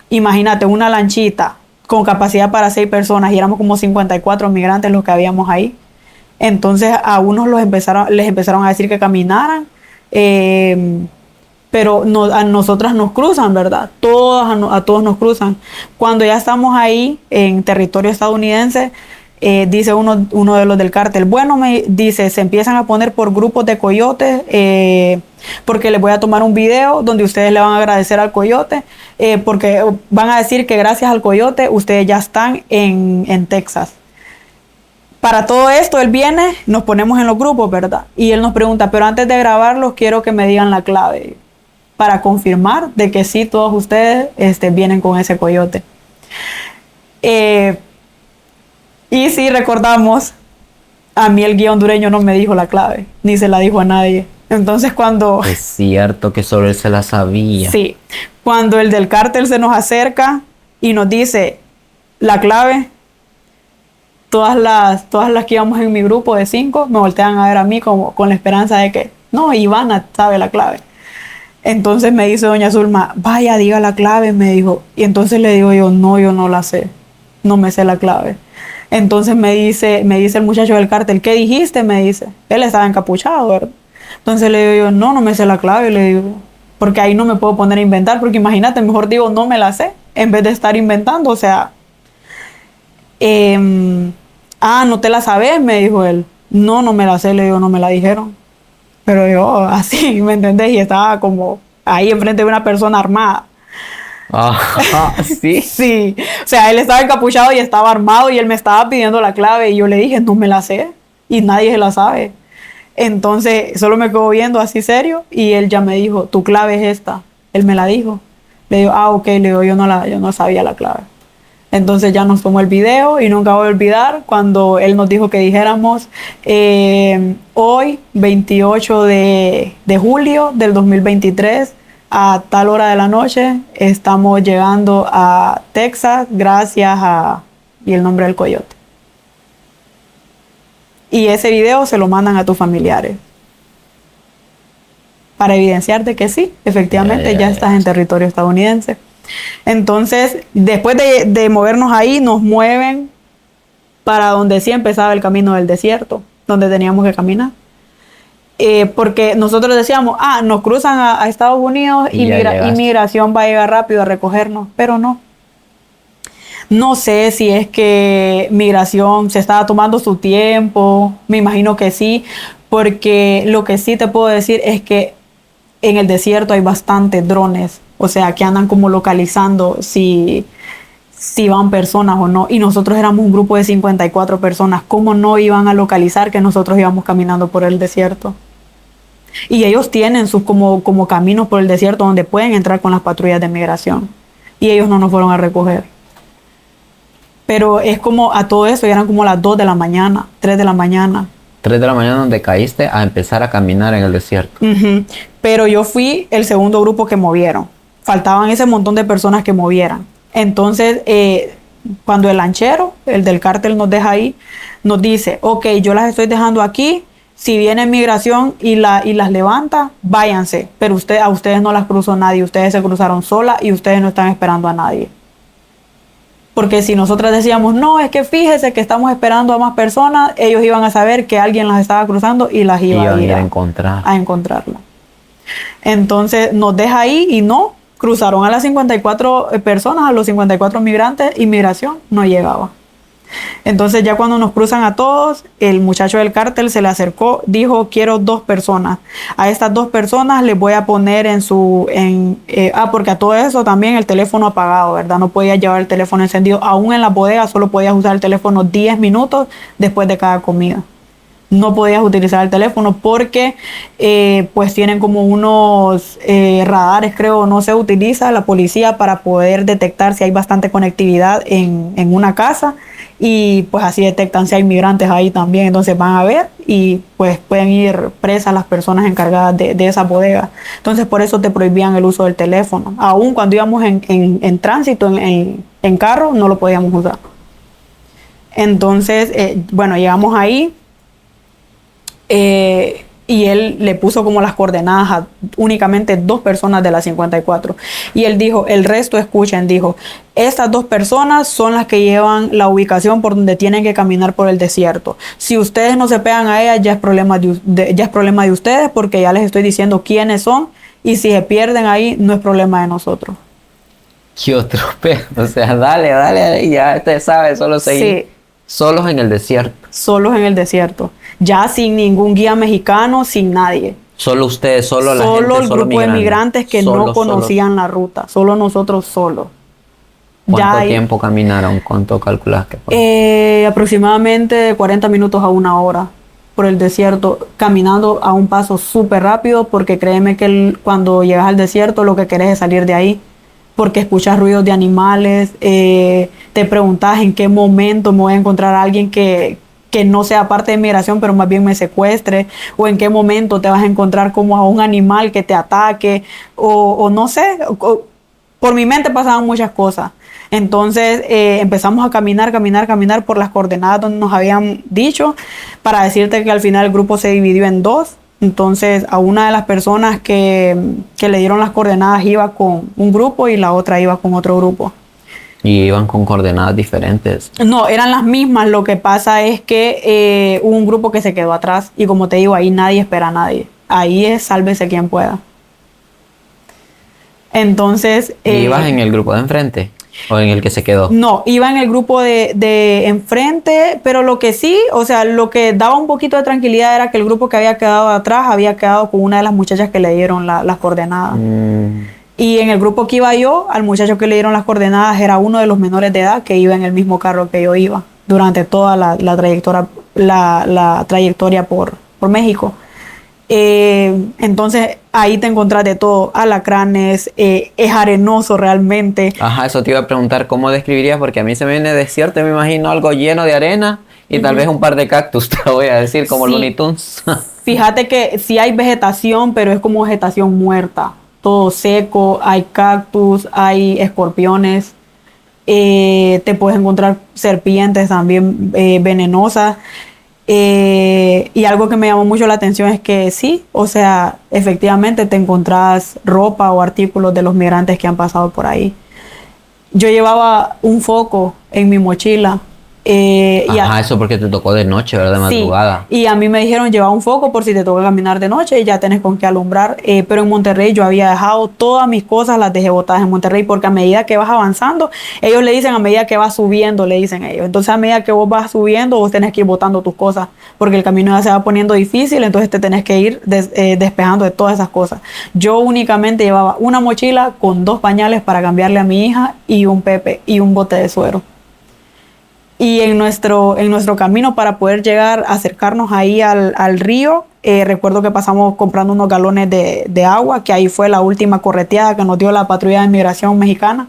imagínate una lanchita con capacidad para 6 personas y éramos como 54 migrantes los que habíamos ahí. Entonces, a unos les empezaron a decir que caminaran, pero a nosotras nos cruzan, ¿verdad? A todos nos cruzan. Cuando ya estamos ahí en territorio estadounidense, dice uno de los del cártel, bueno, me dice, se empiezan a poner por grupos de coyotes, porque les voy a tomar un video donde ustedes le van a agradecer al coyote, porque van a decir que gracias al coyote ustedes ya están en Texas. Para todo esto, él viene, nos ponemos en los grupos, ¿verdad? Y él nos pregunta, pero antes de grabarlos, quiero que me digan la clave para confirmar de que sí, todos ustedes vienen con ese coyote. Y si recordamos, a mí el guía hondureño no me dijo la clave, ni se la dijo a nadie. Entonces cuando... Es cierto que solo él se la sabía. Sí, cuando el del cártel se nos acerca y nos dice la clave, todas las que íbamos en mi grupo de 5 me voltean a ver a mí como con la esperanza de que, no, Ivana sabe la clave. Entonces me dice doña Zulma, vaya, diga la clave, me dijo. Y entonces le digo yo no la sé, no me sé la clave. Entonces me dice el muchacho del cártel, ¿qué dijiste? Me dice, él estaba encapuchado, ¿verdad? Entonces le digo yo, no me sé la clave, le digo, porque ahí no me puedo poner a inventar, porque imagínate, mejor digo, no me la sé, en vez de estar inventando, o sea, no te la sabes, me dijo él. No me la sé, le digo, no me la dijeron. Pero yo, así, ¿me entendés? Y estaba como ahí enfrente de una persona armada. ¿Sí? Sí, o sea, él estaba encapuchado y estaba armado y él me estaba pidiendo la clave y yo le dije, no me la sé y nadie se la sabe. Entonces, solo me quedo viendo así serio y él ya me dijo, tu clave es esta. Él me la dijo. Le digo, ok, le digo, yo no sabía la clave. Entonces ya nos tomó el video y nunca voy a olvidar cuando él nos dijo que dijéramos hoy, 28 de julio del 2023, a tal hora de la noche, estamos llegando a Texas gracias y el nombre del coyote. Y ese video se lo mandan a tus familiares para evidenciarte que sí, efectivamente ya estás en territorio estadounidense. Entonces, después de movernos ahí, nos mueven para donde sí empezaba el camino del desierto, donde teníamos que caminar. Porque nosotros decíamos, nos cruzan a Estados Unidos y migración va a llegar rápido a recogernos, pero no. No sé si es que migración se estaba tomando su tiempo, me imagino que sí, porque lo que sí te puedo decir es que en el desierto hay bastantes drones, o sea, que andan como localizando si van personas o no. Y nosotros éramos un grupo de 54 personas. ¿Cómo no iban a localizar que nosotros íbamos caminando por el desierto? Y ellos tienen sus como caminos por el desierto donde pueden entrar con las patrullas de migración. Y ellos no nos fueron a recoger. Pero es como a todo eso, ya eran como las 2 de la mañana, 3 de la mañana. 3 de la mañana donde caíste a empezar a caminar en el desierto. Pero yo fui el segundo grupo que movieron. Faltaban ese montón de personas que movieran. Entonces, cuando el lanchero, el del cártel nos deja ahí, nos dice, ok, yo las estoy dejando aquí, si viene migración y las levanta, váyanse. Pero a ustedes no las cruzó nadie, ustedes se cruzaron solas y ustedes no están esperando a nadie. Porque si nosotras decíamos, no, es que fíjese que estamos esperando a más personas, ellos iban a saber que alguien las estaba cruzando y las iba a ir a encontrarla. Entonces nos deja ahí y no, cruzaron a las 54 personas, a los 54 migrantes, y migración no llegaba. Entonces ya cuando nos cruzan a todos, el muchacho del cártel se le acercó, dijo, quiero 2 personas. A estas 2 personas les voy a poner porque a todo eso también el teléfono apagado, ¿verdad? No podías llevar el teléfono encendido. Aún en la bodega solo podías usar el teléfono 10 minutos después de cada comida. No podías utilizar el teléfono porque pues tienen como unos radares, creo, no se utiliza la policía para poder detectar si hay bastante conectividad en una casa, y pues así detectan si hay migrantes ahí también. Entonces van a ver y pues pueden ir presas las personas encargadas de esa bodega. Entonces por eso te prohibían el uso del teléfono. Aún cuando íbamos en tránsito, en carro, no lo podíamos usar. Entonces, bueno, llegamos ahí. Y él le puso como las coordenadas a únicamente 2 personas de las 54. Y él dijo, el resto escuchen, dijo, estas 2 personas son las que llevan la ubicación por donde tienen que caminar por el desierto. Si ustedes no se pegan a ellas, ya es problema de ustedes, porque ya les estoy diciendo quiénes son, y si se pierden ahí, no es problema de nosotros. ¿Qué otro pedo? O sea, dale, ya usted sabe, solo seguir. Sí. Solos en el desierto. Solos en el desierto. Ya sin ningún guía mexicano, sin nadie. Solo ustedes, solo la gente, solo el grupo de migrantes que no conocían la ruta. Solo nosotros solos. ¿Cuánto tiempo caminaron? ¿Cuánto calculas que fue? Aproximadamente 40 minutos a 1 hora por el desierto, caminando a un paso súper rápido, porque créeme que cuando llegas al desierto lo que querés es salir de ahí, porque escuchas ruidos de animales, te preguntas en qué momento me voy a encontrar a alguien que no sea parte de migración, pero más bien me secuestre, o en qué momento te vas a encontrar como a un animal que te ataque, o no sé, por mi mente pasaban muchas cosas. Entonces empezamos a caminar por las coordenadas donde nos habían dicho, para decirte que al final el grupo se dividió en 2. Entonces a una de las personas que le dieron las coordenadas iba con un grupo y la otra iba con otro grupo. ¿Y iban con coordenadas diferentes? No, eran las mismas. Lo que pasa es que hubo un grupo que se quedó atrás, y como te digo, ahí nadie espera a nadie. Ahí es sálvese quien pueda. Entonces... ¿Y ibas en el grupo de enfrente o en el que se quedó? No, iba en el grupo de enfrente, pero lo que sí, o sea, lo que daba un poquito de tranquilidad era que el grupo que había quedado atrás había quedado con una de las muchachas que le dieron las coordenadas. Y en el grupo que iba yo, al muchacho que le dieron las coordenadas era uno de los menores de edad que iba en el mismo carro que yo iba durante toda la trayectoria por México. Entonces ahí te encontrás de todo, alacranes, es arenoso realmente. Ajá, eso te iba a preguntar, ¿cómo describirías? Porque a mí se me viene desierto y me imagino algo lleno de arena y tal vez un par de cactus, te voy a decir, como Sí. Looney Tunes. Fíjate que sí hay vegetación, pero es como vegetación muerta, todo seco, hay cactus, hay escorpiones, te puedes encontrar serpientes también venenosas. Y algo que me llamó mucho la atención es que sí, o sea, efectivamente te encontrás ropa o artículos de los migrantes que han pasado por ahí. Yo llevaba un foco en mi mochila. Eso porque te tocó de noche, ¿verdad? De madrugada. Sí, y a mí me dijeron lleva un foco por si te toca caminar de noche y ya tenés con qué alumbrar. Pero en Monterrey yo había dejado todas mis cosas, las dejé botadas en Monterrey, porque a medida que vas avanzando, ellos le dicen a medida que vas subiendo, le dicen ellos. Entonces a medida que vos vas subiendo, vos tenés que ir botando tus cosas, porque el camino ya se va poniendo difícil, entonces te tenés que ir despejando de todas esas cosas. Yo únicamente llevaba una mochila con 2 pañales para cambiarle a mi hija y un pepe y un bote de suero. Y en nuestro camino para poder llegar, acercarnos ahí al río, recuerdo que pasamos comprando unos galones de agua, que ahí fue la última correteada que nos dio la patrulla de inmigración mexicana.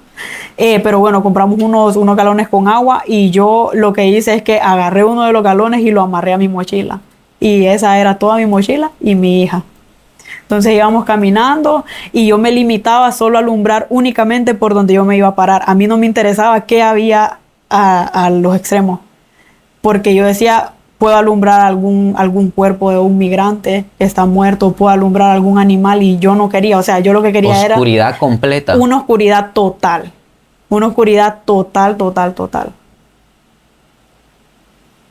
Pero bueno, compramos unos galones con agua, y yo lo que hice es que agarré uno de los galones y lo amarré a mi mochila. Y esa era toda mi mochila y mi hija. Entonces íbamos caminando y yo me limitaba solo a alumbrar únicamente por donde yo me iba a parar. A mí no me interesaba qué había a los extremos, porque yo decía, puedo alumbrar algún cuerpo de un migrante que está muerto, puedo alumbrar algún animal, y yo no quería, o sea, yo lo que quería era oscuridad completa. Una oscuridad total. Una oscuridad total.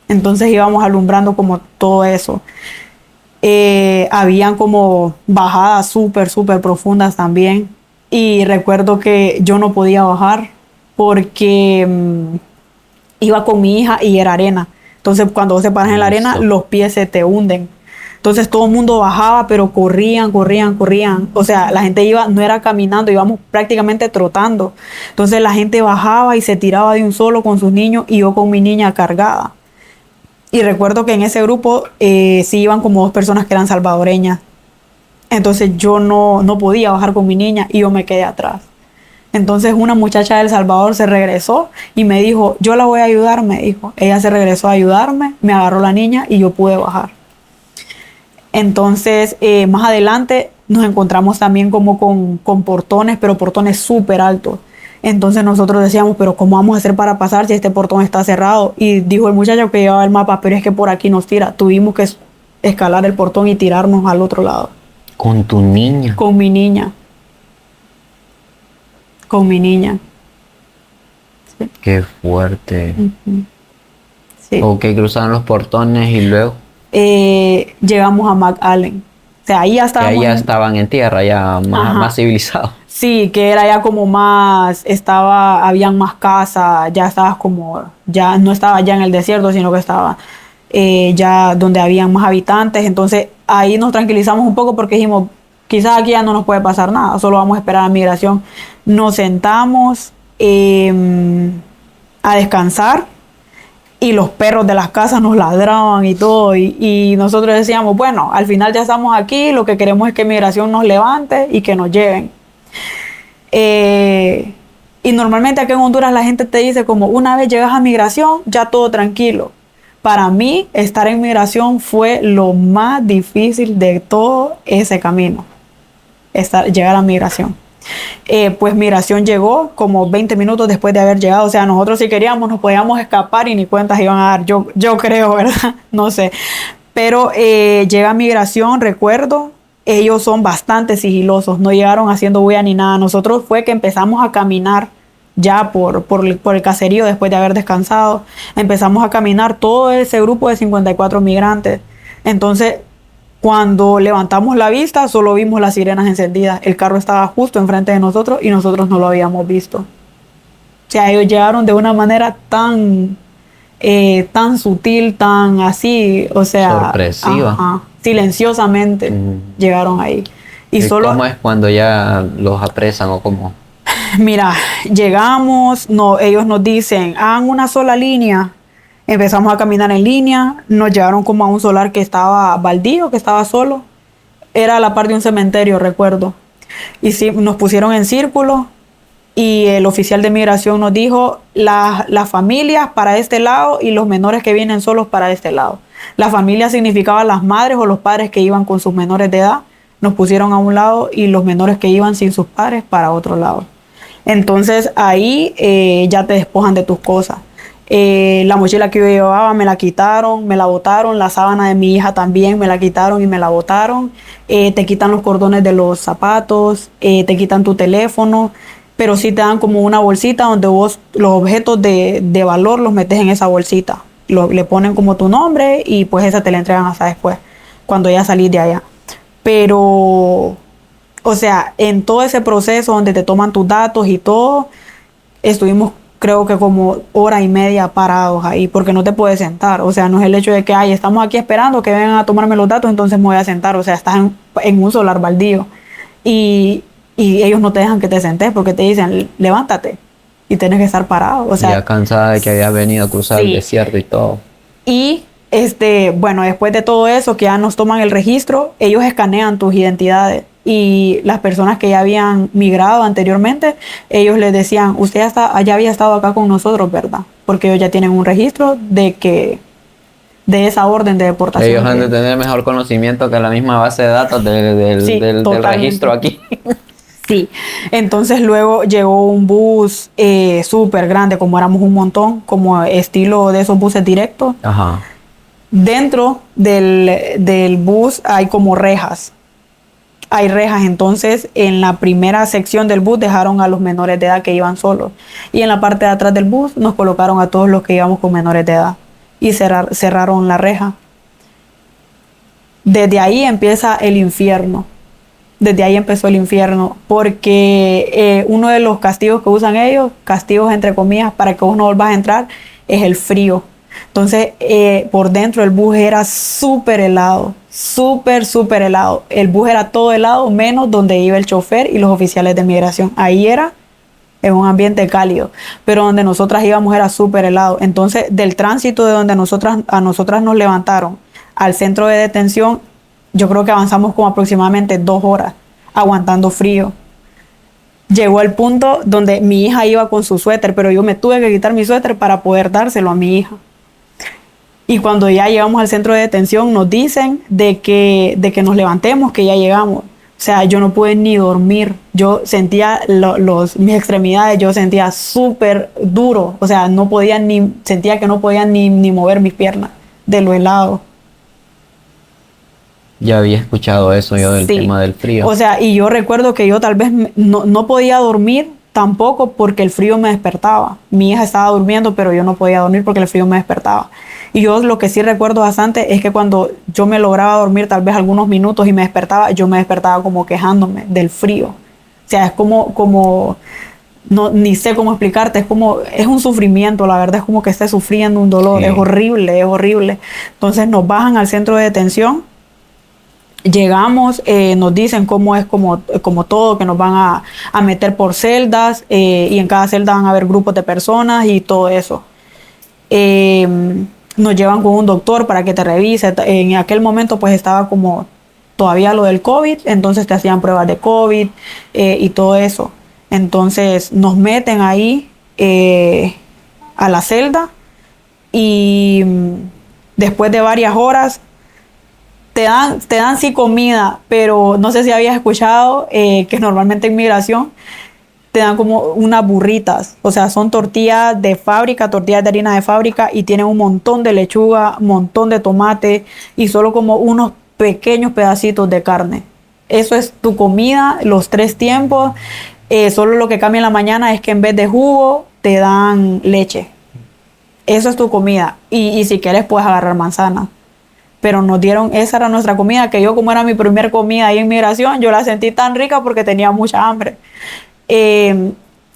Entonces íbamos alumbrando como todo eso. Habían como bajadas súper profundas también. Y recuerdo que yo no podía bajar porque Iba con mi hija y era arena. Entonces, cuando vos te paras en la arena, Listo. los pies se te hunden. Entonces, todo el mundo bajaba, pero corrían. O sea, la gente iba, no era caminando, íbamos prácticamente trotando. Entonces, la gente bajaba y se tiraba de un solo con sus niños y yo con mi niña cargada. Y recuerdo que en ese grupo sí iban como 2 personas que eran salvadoreñas. Entonces, yo no podía bajar con mi niña y yo me quedé atrás. Entonces una muchacha de El Salvador se regresó y me dijo, yo la voy a ayudar, me dijo. Ella se regresó a ayudarme, me agarró la niña y yo pude bajar. Entonces más adelante nos encontramos también como con portones, pero portones súper altos. Entonces nosotros decíamos, pero ¿cómo vamos a hacer para pasar si este portón está cerrado? Y dijo el muchacho que llevaba el mapa, pero es que por aquí nos tira. Tuvimos que escalar el portón y tirarnos al otro lado. Con tu niña. Con mi niña. Con mi niña. Sí. Qué fuerte. Sí. Ok, cruzaron los portones y luego Llegamos a McAllen. O sea, ahí ya que estábamos. ahí ya estaban en tierra, ya Ajá. más civilizados. Sí, que era ya como más, habían más casas, ya estabas como, ya no estaba ya en el desierto, sino que estaba ya donde habían más habitantes. Entonces ahí nos tranquilizamos un poco porque dijimos, quizás aquí ya no nos puede pasar nada, solo vamos a esperar a migración. Nos sentamos a descansar y los perros de las casas nos ladraban y todo. Y nosotros decíamos, bueno, al final ya estamos aquí, lo que queremos es que migración nos levante y que nos lleven. Y normalmente aquí en Honduras la gente te dice como una vez llegas a migración, ya todo tranquilo. Para mí, estar en migración fue lo más difícil de todo ese camino. Llegar a migración. Pues migración llegó como 20 minutos después de haber llegado. O sea, nosotros si queríamos nos podíamos escapar y ni cuentas iban a dar. Yo creo, ¿verdad? No sé. Pero llega migración, recuerdo. Ellos son bastante sigilosos. No llegaron haciendo bulla ni nada. Nosotros fue que empezamos a caminar ya por el caserío después de haber descansado. Empezamos a caminar todo ese grupo de 54 migrantes. Entonces, cuando levantamos la vista, solo vimos las sirenas encendidas. El carro estaba justo enfrente de nosotros y nosotros no lo habíamos visto. O sea, ellos llegaron de una manera tan sutil, tan así, o sea... Sorpresiva. Ajá, silenciosamente llegaron ahí. ¿Y solo... cómo es cuando ya los apresan o cómo? Mira, llegamos, ellos nos dicen, hagan una sola línea. Empezamos a caminar en línea, nos llevaron como a un solar que estaba baldío, que estaba solo. Era a la par de un cementerio, recuerdo. Y sí, nos pusieron en círculo y el oficial de migración nos dijo, las familias para este lado y los menores que vienen solos para este lado. La familia significaba las madres o los padres que iban con sus menores de edad. Nos pusieron a un lado y los menores que iban sin sus padres para otro lado. Entonces ahí ya te despojan de tus cosas. La mochila que yo llevaba me la quitaron, me la botaron. La sábana de mi hija también me la quitaron y me la botaron. Te quitan los cordones de los zapatos, te quitan tu teléfono, pero sí te dan como una bolsita donde vos los objetos de valor los metes en esa bolsita. Le ponen como tu nombre y pues esa te la entregan hasta después, cuando ya salís de allá. Pero, o sea, en todo ese proceso donde te toman tus datos y todo, estuvimos creo que como hora y media parados ahí, porque no te puedes sentar. O sea, no es el hecho de que, estamos aquí esperando que vengan a tomarme los datos, entonces me voy a sentar. O sea, estás en un solar baldío. Y ellos no te dejan que te sentes porque te dicen, levántate. Y tienes que estar parado. O sea, ya cansada de que había venido a cruzar sí. el desierto y todo. Y bueno, después de todo eso, que ya nos toman el registro, ellos escanean tus identidades. Y las personas que ya habían migrado anteriormente, ellos les decían, usted ya había estado acá con nosotros, ¿verdad? Porque ellos ya tienen un registro de esa orden de deportación. Ellos han de tener mejor conocimiento que la misma base de datos del registro aquí. Sí, entonces luego llegó un bus súper grande, como éramos un montón, como estilo de esos buses directos. Ajá. Dentro del bus hay como rejas. Hay rejas, entonces en la primera sección del bus dejaron a los menores de edad que iban solos. Y en la parte de atrás del bus nos colocaron a todos los que íbamos con menores de edad. Y cerraron la reja. Desde ahí empieza el infierno. Desde ahí empezó el infierno, porque uno de los castigos que usan ellos, castigos entre comillas, para que vos no vuelvas a entrar, es el frío. Entonces, por dentro el bus era súper helado, súper helado. El bus era todo helado, menos donde iba el chofer y los oficiales de migración. Ahí era en un ambiente cálido, pero donde nosotras íbamos era súper helado. Entonces, del tránsito de donde a nosotras nos levantaron al centro de detención, yo creo que avanzamos como aproximadamente 2 horas aguantando frío. Llegó el punto donde mi hija iba con su suéter, pero yo me tuve que quitar mi suéter para poder dárselo a mi hija. Y cuando ya llegamos al centro de detención nos dicen de que nos levantemos, que ya llegamos. O sea, yo no pude ni dormir. Yo sentía mis extremidades, yo sentía súper duro. O sea, sentía que no podía ni mover mis piernas de lo helado. Ya había escuchado eso yo del tema del frío. O sea, y yo recuerdo que yo tal vez no podía dormir tampoco porque el frío me despertaba. Mi hija estaba durmiendo, pero yo no podía dormir porque el frío me despertaba. Y yo lo que sí recuerdo bastante es que cuando yo me lograba dormir tal vez algunos minutos y me despertaba, yo me despertaba como quejándome del frío. O sea, es como no, ni sé cómo explicarte, es un sufrimiento, la verdad es como que esté sufriendo un dolor, sí. Es horrible. Entonces nos bajan al centro de detención. Llegamos, nos dicen cómo es como todo, que nos van a meter por celdas y en cada celda van a haber grupos de personas y todo eso. Nos llevan con un doctor para que te revise. En aquel momento pues estaba como todavía lo del COVID, entonces te hacían pruebas de COVID y todo eso. Entonces nos meten ahí a la celda y después de varias horas te dan sí comida, pero no sé si habías escuchado que normalmente en migración te dan como unas burritas, o sea, son tortillas de fábrica, tortillas de harina de fábrica y tienen un montón de lechuga, un montón de tomate y solo como unos pequeños pedacitos de carne. Eso es tu comida, los 3 tiempos. Solo lo que cambia en la mañana es que en vez de jugo te dan leche. Eso es tu comida y si quieres puedes agarrar manzana. Pero nos dieron, esa era nuestra comida, que yo como era mi primer comida ahí en migración, yo la sentí tan rica porque tenía mucha hambre.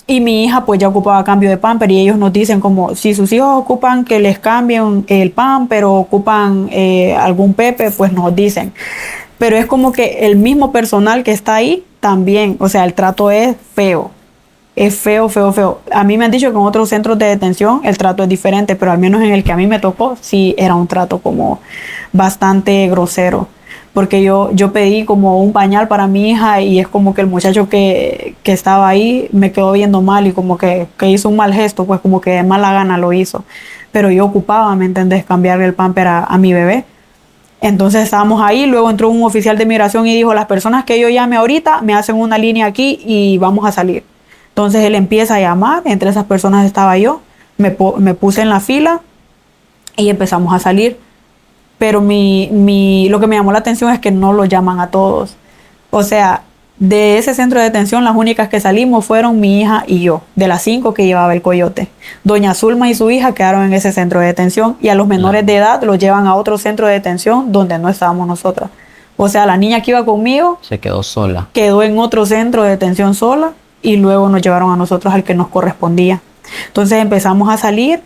Y mi hija pues ya ocupaba cambio de pamper y ellos nos dicen como si sus hijos ocupan que les cambien el pamper o ocupan algún pepe, pues nos dicen. Pero es como que el mismo personal que está ahí también, o sea, el trato es feo. Es feo. A mí me han dicho que en otros centros de detención el trato es diferente, pero al menos en el que a mí me tocó, sí era un trato como bastante grosero. Porque yo pedí como un pañal para mi hija y es como que el muchacho que estaba ahí me quedó viendo mal y como que hizo un mal gesto, pues como que de mala gana lo hizo. Pero yo ocupaba, ¿me entendés?, cambiarle el pamper a mi bebé. Entonces estábamos ahí, luego entró un oficial de migración y dijo, las personas que yo llame ahorita me hacen una línea aquí y vamos a salir. Entonces él empieza a llamar, entre esas personas estaba yo, me puse en la fila y empezamos a salir. Pero lo que me llamó la atención es que no lo llaman a todos. O sea, de ese centro de detención las únicas que salimos fueron mi hija y yo, de las 5 que llevaba el coyote. Doña Zulma y su hija quedaron en ese centro de detención y a los menores de edad los llevan a otro centro de detención donde no estábamos nosotras. O sea, la niña que iba conmigo se quedó sola. Quedó en otro centro de detención sola y luego nos llevaron a nosotros al que nos correspondía. Entonces empezamos a salir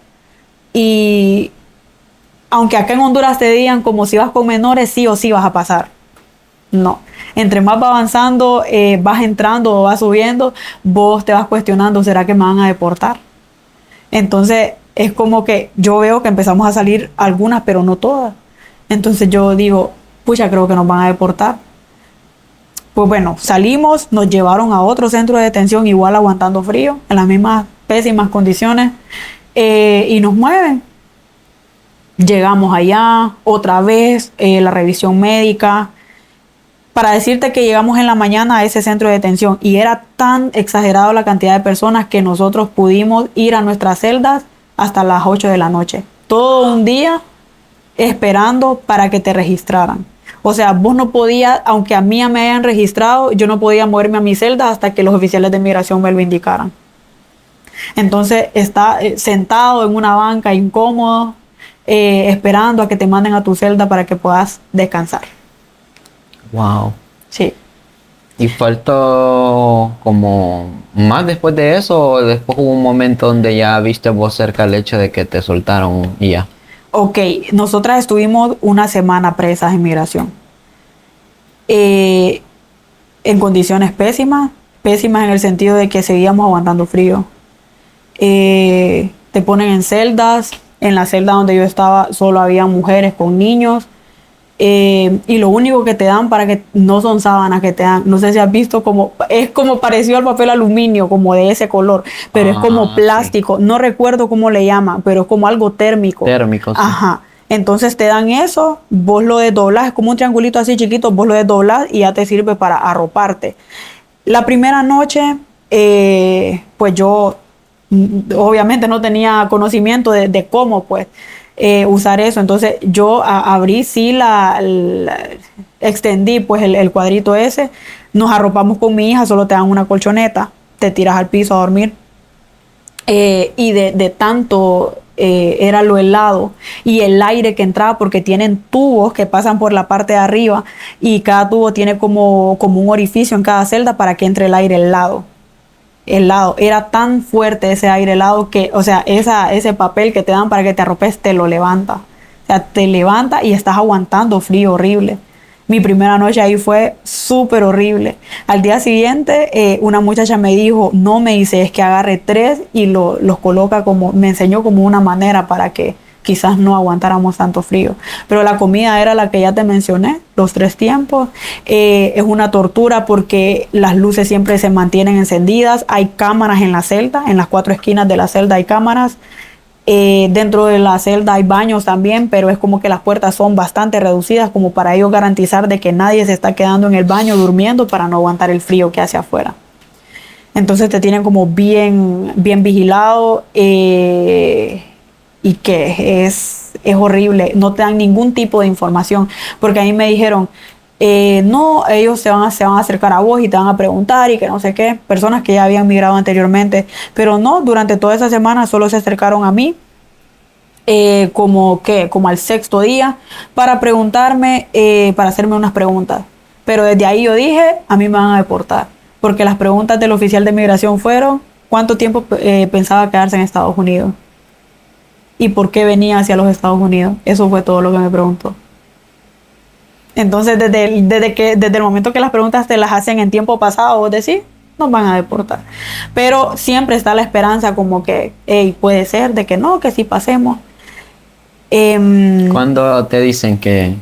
y aunque acá en Honduras te digan como si vas con menores, sí o sí vas a pasar. No. Entre más va avanzando, vas entrando o vas subiendo, vos te vas cuestionando, ¿será que me van a deportar? Entonces es como que yo veo que empezamos a salir algunas, pero no todas. Entonces yo digo, pucha, creo que nos van a deportar. Pues bueno, salimos, nos llevaron a otro centro de detención, igual aguantando frío, en las mismas pésimas condiciones, y nos mueven. Llegamos allá, otra vez, la revisión médica. Para decirte que llegamos en la mañana a ese centro de detención y era tan exagerado la cantidad de personas que nosotros pudimos ir a nuestras celdas hasta las 8 de la noche. Todo un día esperando para que te registraran. O sea, vos no podías, aunque a mí me hayan registrado, yo no podía moverme a mi celda hasta que los oficiales de migración me lo indicaran. Entonces está sentado en una banca incómodo, esperando a que te manden a tu celda para que puedas descansar. Wow. Sí. ¿Y faltó como más después de eso o después hubo un momento donde ya viste vos cerca el hecho de que te soltaron y ya? Ok, nosotras estuvimos una semana presas en migración. En condiciones pésimas, pésimas en el sentido de que seguíamos aguantando frío. Te ponen en celdas, en la celda donde yo estaba solo había mujeres con niños, y lo único que te dan para que no son sábanas que te dan, no sé si has visto como, es como parecido al papel aluminio, como de ese color, pero es como Sí. plástico, no recuerdo cómo le llaman, pero es como algo térmico. Térmico, sí. Ajá. Entonces te dan eso, vos lo desdoblas, es como un triangulito así chiquito, vos lo desdoblas y ya te sirve para arroparte. La primera noche, pues yo obviamente no tenía conocimiento de cómo pues usar eso. Entonces yo abrí, sí, extendí pues el cuadrito ese, nos arropamos con mi hija, solo te dan una colchoneta, te tiras al piso a dormir. Y de tanto era lo helado y el aire que entraba, porque tienen tubos que pasan por la parte de arriba y cada tubo tiene como un orificio en cada celda para que entre el aire helado. Era tan fuerte ese aire helado que, o sea, ese papel que te dan para que te arropes te lo levanta. O sea, te levanta y estás aguantando frío horrible. Mi primera noche ahí fue súper horrible. Al día siguiente, una muchacha me dijo, no, me dice, es que agarre 3 y los coloca como, me enseñó como una manera para que quizás no aguantáramos tanto frío. Pero la comida era la que ya te mencioné, los 3 tiempos. Es una tortura porque las luces siempre se mantienen encendidas. Hay cámaras en la celda, en las 4 esquinas de la celda hay cámaras. Dentro de la celda hay baños también, pero es como que las puertas son bastante reducidas como para ellos garantizar de que nadie se está quedando en el baño durmiendo para no aguantar el frío que hace afuera. Entonces te tienen como bien vigilado, y que es horrible. No te dan ningún tipo de información, porque a mí me dijeron, no, ellos se van a acercar a vos y te van a preguntar y que no sé qué, personas que ya habían migrado anteriormente, pero no, durante toda esa semana solo se acercaron a mí, como al 6º día, para preguntarme, para hacerme unas preguntas. Pero desde ahí yo dije, a mí me van a deportar, porque las preguntas del oficial de migración fueron, ¿cuánto tiempo pensaba quedarse en Estados Unidos? ¿Y por qué venía hacia los Estados Unidos? Eso fue todo lo que me preguntó. Entonces, desde el momento que las preguntas te las hacen en tiempo pasado, vos decís, nos van a deportar. Pero siempre está la esperanza como que, hey, puede ser de que no, que sí pasemos. ¿Cuándo te dicen que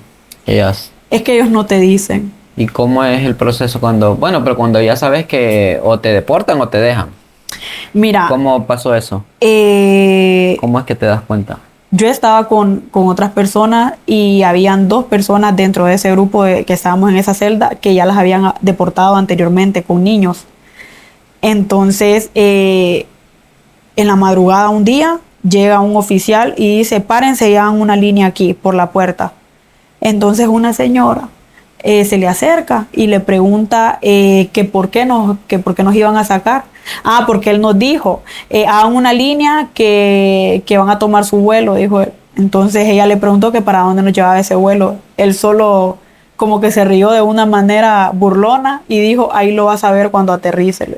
ellas? Es que ellos no te dicen. ¿Y cómo es el proceso bueno, pero cuando ya sabes que o te deportan o te dejan? Mira. ¿Cómo pasó eso? ¿Cómo es que te das cuenta? Yo estaba con otras personas y habían 2 personas dentro de ese grupo que estábamos en esa celda que ya las habían deportado anteriormente con niños. Entonces, en la madrugada un día llega un oficial y dice, párense, ya en una línea aquí por la puerta. Entonces una señora se le acerca y le pregunta que por qué nos iban a sacar. Porque él nos dijo, hagan una línea que van a tomar su vuelo, dijo él. Entonces ella le preguntó que para dónde nos llevaba ese vuelo. Él solo como que se rió de una manera burlona y dijo, ahí lo vas a ver cuando aterrice.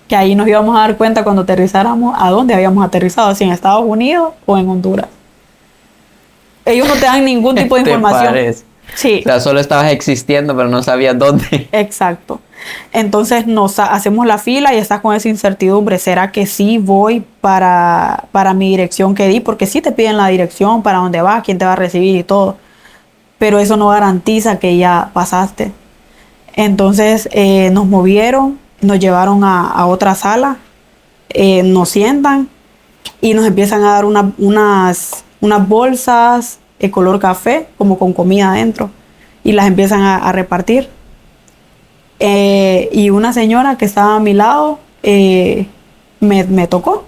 Que ahí nos íbamos a dar cuenta cuando aterrizáramos a dónde habíamos aterrizado, si en Estados Unidos o en Honduras. Ellos no te dan ningún tipo de información. Parece. Sí. O sea, solo estabas existiendo, pero no sabías dónde. Exacto. Entonces nos hacemos la fila y estás con esa incertidumbre. ¿Será que sí voy para mi dirección que di? Porque sí te piden la dirección, para dónde vas, quién te va a recibir y todo. Pero eso no garantiza que ya pasaste. Entonces nos movieron, nos llevaron a otra sala, nos sientan y nos empiezan a dar unas bolsas de color café, como con comida adentro, y las empiezan a repartir. Y una señora que estaba a mi lado me tocó.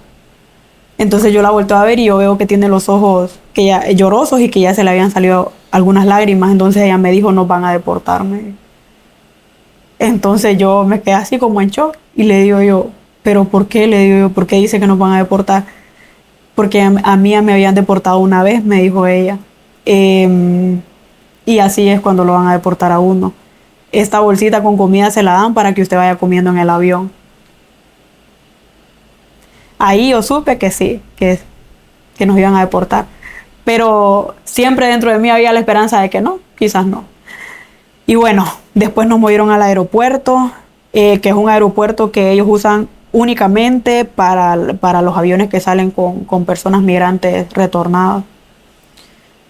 Entonces yo la volteo a ver y yo veo que tiene los ojos que ya llorosos y que ya se le habían salido algunas lágrimas. Entonces ella me dijo, nos van a deportarme. Entonces yo me quedé así como en shock y le digo yo, ¿pero por qué? Le digo yo, ¿por qué dice que nos van a deportar? Porque a mí ya me habían deportado una vez, me dijo ella. Y así es cuando lo van a deportar a uno. esta bolsita con comida se la dan para que usted vaya comiendo en el avión. Ahí yo supe que sí, que nos iban a deportar. Pero siempre dentro de mí había la esperanza de que no, quizás no. Y bueno, después nos movieron al aeropuerto, que es un aeropuerto que ellos usan únicamente para los aviones que salen con personas migrantes retornadas.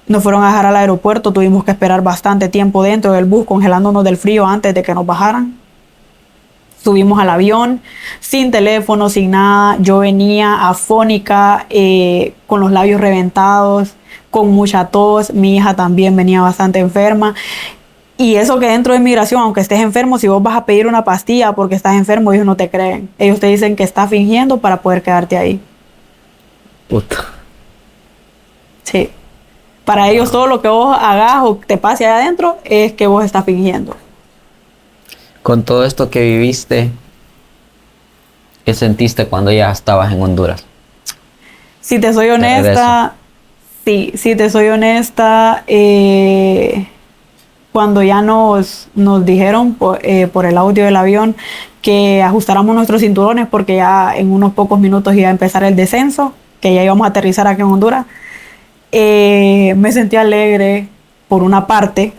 Nos fueron a dejar al aeropuerto, tuvimos que esperar bastante tiempo dentro del bus, congelándonos del frío antes de que nos bajaran. Subimos al avión, sin teléfono, sin nada. Yo venía afónica, con los labios reventados, con mucha tos. Mi hija también venía bastante enferma. Y eso que dentro de migración, aunque estés enfermo, si vos vas a pedir una pastilla porque estás enfermo, ellos no te creen. Ellos te dicen que estás fingiendo para poder quedarte ahí. Puta. Sí. Para ellos todo lo que vos hagas o te pase allá adentro es que vos estás fingiendo. Con todo esto que viviste, ¿qué sentiste cuando ya estabas en Honduras? Si te soy honesta, si te soy honesta, cuando ya nos dijeron por el audio del avión que ajustáramos nuestros cinturones porque ya en unos pocos minutos iba a empezar el descenso, que ya íbamos a aterrizar aquí en Honduras, me sentí alegre por una parte,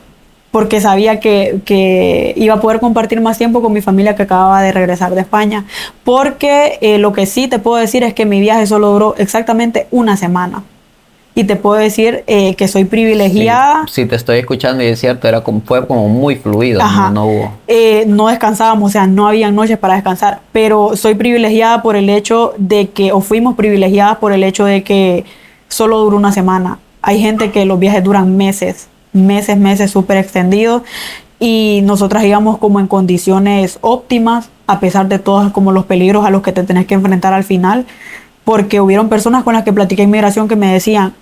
porque sabía que iba a poder compartir más tiempo con mi familia que acababa de regresar de España. Porque lo que sí te puedo decir es que mi viaje solo duró exactamente una semana. Y te puedo decir que soy privilegiada. Sí, te estoy escuchando y es cierto, fue como muy fluido. Ajá. No hubo. No descansábamos, o sea, no había noches para descansar. Pero soy privilegiada por el hecho de que, o fuimos privilegiadas por el hecho de que solo duró una semana. Hay gente que los viajes duran meses súper extendidos, y nosotras íbamos como en condiciones óptimas, a pesar de todos como los peligros a los que te tenés que enfrentar al final, porque hubieron personas con las que platiqué inmigración que me decían,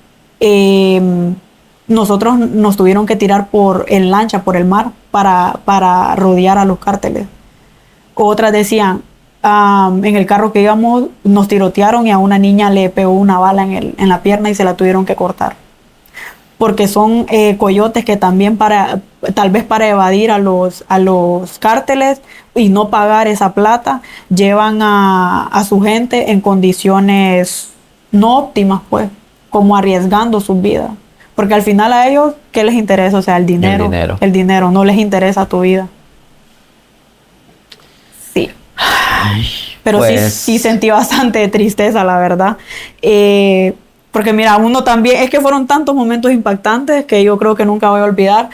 nosotros nos tuvieron que tirar en lancha por el mar para rodear a los cárteles. Otras decían, en el carro que íbamos nos tirotearon y a una niña le pegó una bala en la pierna y se la tuvieron que cortar. Porque son coyotes que también tal vez para evadir a los cárteles y no pagar esa plata, llevan a su gente en condiciones no óptimas, pues, como arriesgando sus vidas. Porque al final a ellos, ¿qué les interesa? O sea, el dinero. El dinero, no les interesa tu vida. Sí. Ay, pero pues... sí sentí bastante tristeza, la verdad. Porque mira, uno también, es que fueron tantos momentos impactantes que yo creo que nunca voy a olvidar,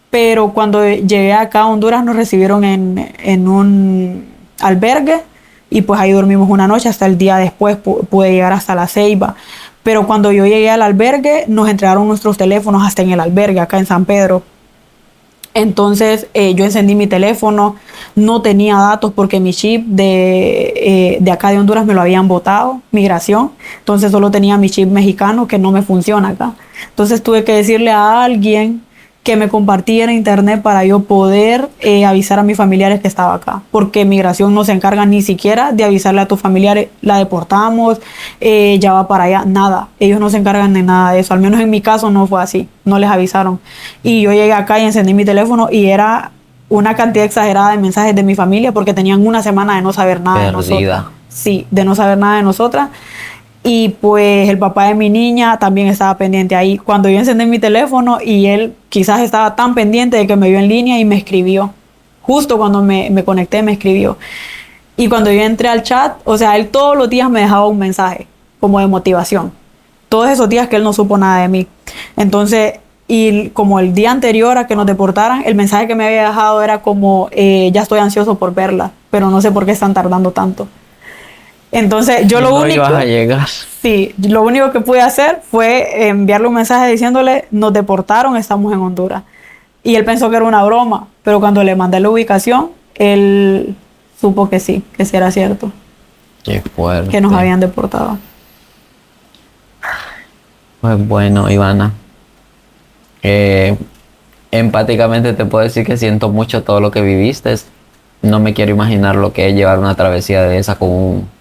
pero cuando llegué acá a Honduras nos recibieron en un albergue y pues ahí dormimos una noche, hasta el día después pude llegar hasta La Ceiba. Pero cuando yo llegué al albergue nos entregaron nuestros teléfonos hasta en el albergue, acá en San Pedro. Entonces yo encendí mi teléfono, no tenía datos porque mi chip de acá de Honduras me lo habían botado, migración. Entonces solo tenía mi chip mexicano que no me funciona acá. Entonces tuve que decirle a alguien que me compartiera internet para yo poder avisar a mis familiares que estaba acá. Porque migración no se encarga ni siquiera de avisarle a tus familiares, la deportamos, ya va para allá, nada. Ellos no se encargan de nada de eso. Al menos en mi caso no fue así, no les avisaron. Y yo llegué acá y encendí mi teléfono y era una cantidad exagerada de mensajes de mi familia porque tenían una semana de no saber nada de nosotras. Sí, de no saber nada de nosotras. Y pues el papá de mi niña también estaba pendiente ahí. Cuando yo encendí mi teléfono y él quizás estaba tan pendiente de que me vio en línea y me escribió. Justo cuando me conecté me escribió. Y cuando yo entré al chat, o sea, él todos los días me dejaba un mensaje como de motivación. Todos esos días que él no supo nada de mí. Entonces, y como el día anterior a que nos deportaran, el mensaje que me había dejado era como, ya estoy ansioso por verla, pero no sé por qué están tardando tanto. Entonces yo lo único... ibas a llegar. Sí, lo único que pude hacer fue enviarle un mensaje diciéndole, nos deportaron, estamos en Honduras. Y él pensó que era una broma, pero cuando le mandé la ubicación, él supo que sí era cierto. Qué fuerte. Que nos habían deportado. Pues bueno, Ivana. Empáticamente te puedo decir que siento mucho todo lo que viviste. No me quiero imaginar lo que es llevar una travesía de esa con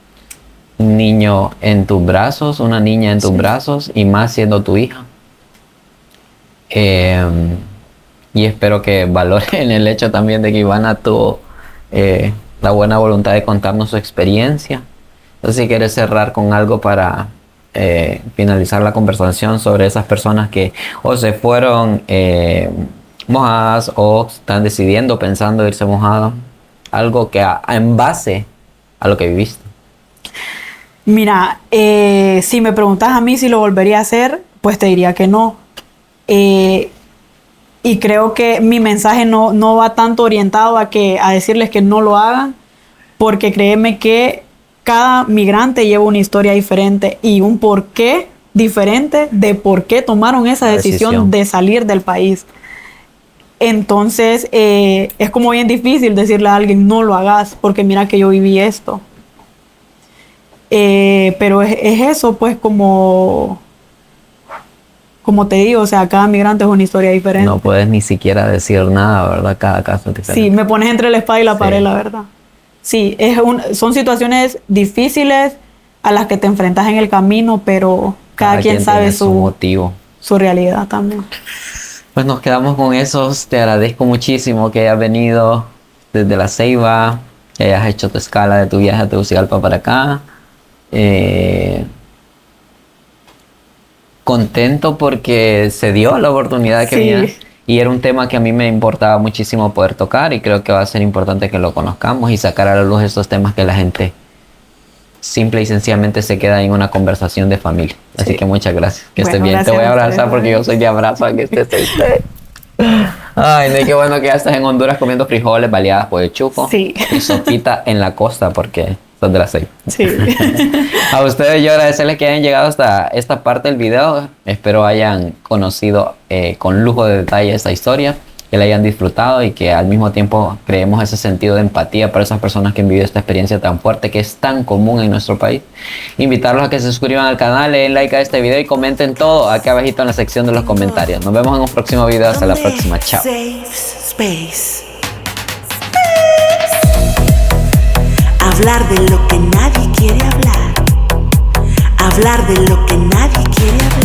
un niño en tus brazos, una niña en tus brazos, y más siendo tu hija. Y espero que valoren el hecho también de que Ivana tuvo la buena voluntad de contarnos su experiencia. Entonces, si quieres cerrar con algo para finalizar la conversación sobre esas personas que o se fueron mojadas o están decidiendo, pensando irse mojadas, algo que en base a lo que viviste. Mira, si me preguntas a mí si lo volvería a hacer, pues te diría que no. Y creo que mi mensaje no va tanto orientado a decirles que no lo hagan, porque créeme que cada migrante lleva una historia diferente y un porqué diferente de por qué tomaron esa decisión de salir del país. Entonces, es como bien difícil decirle a alguien no lo hagas, porque mira que yo viví esto. Pero es eso, pues, como te digo, o sea, cada migrante es una historia diferente. No puedes ni siquiera decir nada, ¿verdad? Cada caso es diferente. Sí, me pones entre la espada y la pared, la verdad. Sí, son situaciones difíciles a las que te enfrentas en el camino, pero cada quien sabe su motivo, su realidad también. Pues nos quedamos con eso. Te agradezco muchísimo que hayas venido desde La Ceiba, que hayas hecho tu escala de tu viaje a Tegucigalpa para acá. Contento porque se dio la oportunidad que vinieras. Y era un tema que a mí me importaba muchísimo poder tocar y creo que va a ser importante que lo conozcamos y sacar a la luz estos temas que la gente simple y sencillamente se queda en una conversación de familia. Así que muchas gracias. Que estés bien. Te voy a abrazar porque yo soy de abrazo a que estés. Ay, no, qué bueno que ya estás en Honduras comiendo frijoles, baleadas por el chuco. Sí. Y sopita en la costa porque sos de La Ceiba. Sí. A ustedes yo agradecerles que hayan llegado hasta esta parte del video. Espero hayan conocido con lujo de detalle esta historia, que la hayan disfrutado y que al mismo tiempo creemos ese sentido de empatía para esas personas que han vivido esta experiencia tan fuerte que es tan común en nuestro país. Invitarlos a que se suscriban al canal, le den like a este video y comenten todo aquí abajito en la sección de los comentarios. Nos vemos en un próximo video. Hasta la próxima. Chao. Safe space. Hablar de lo que nadie quiere hablar. Hablar de lo que nadie quiere hablar.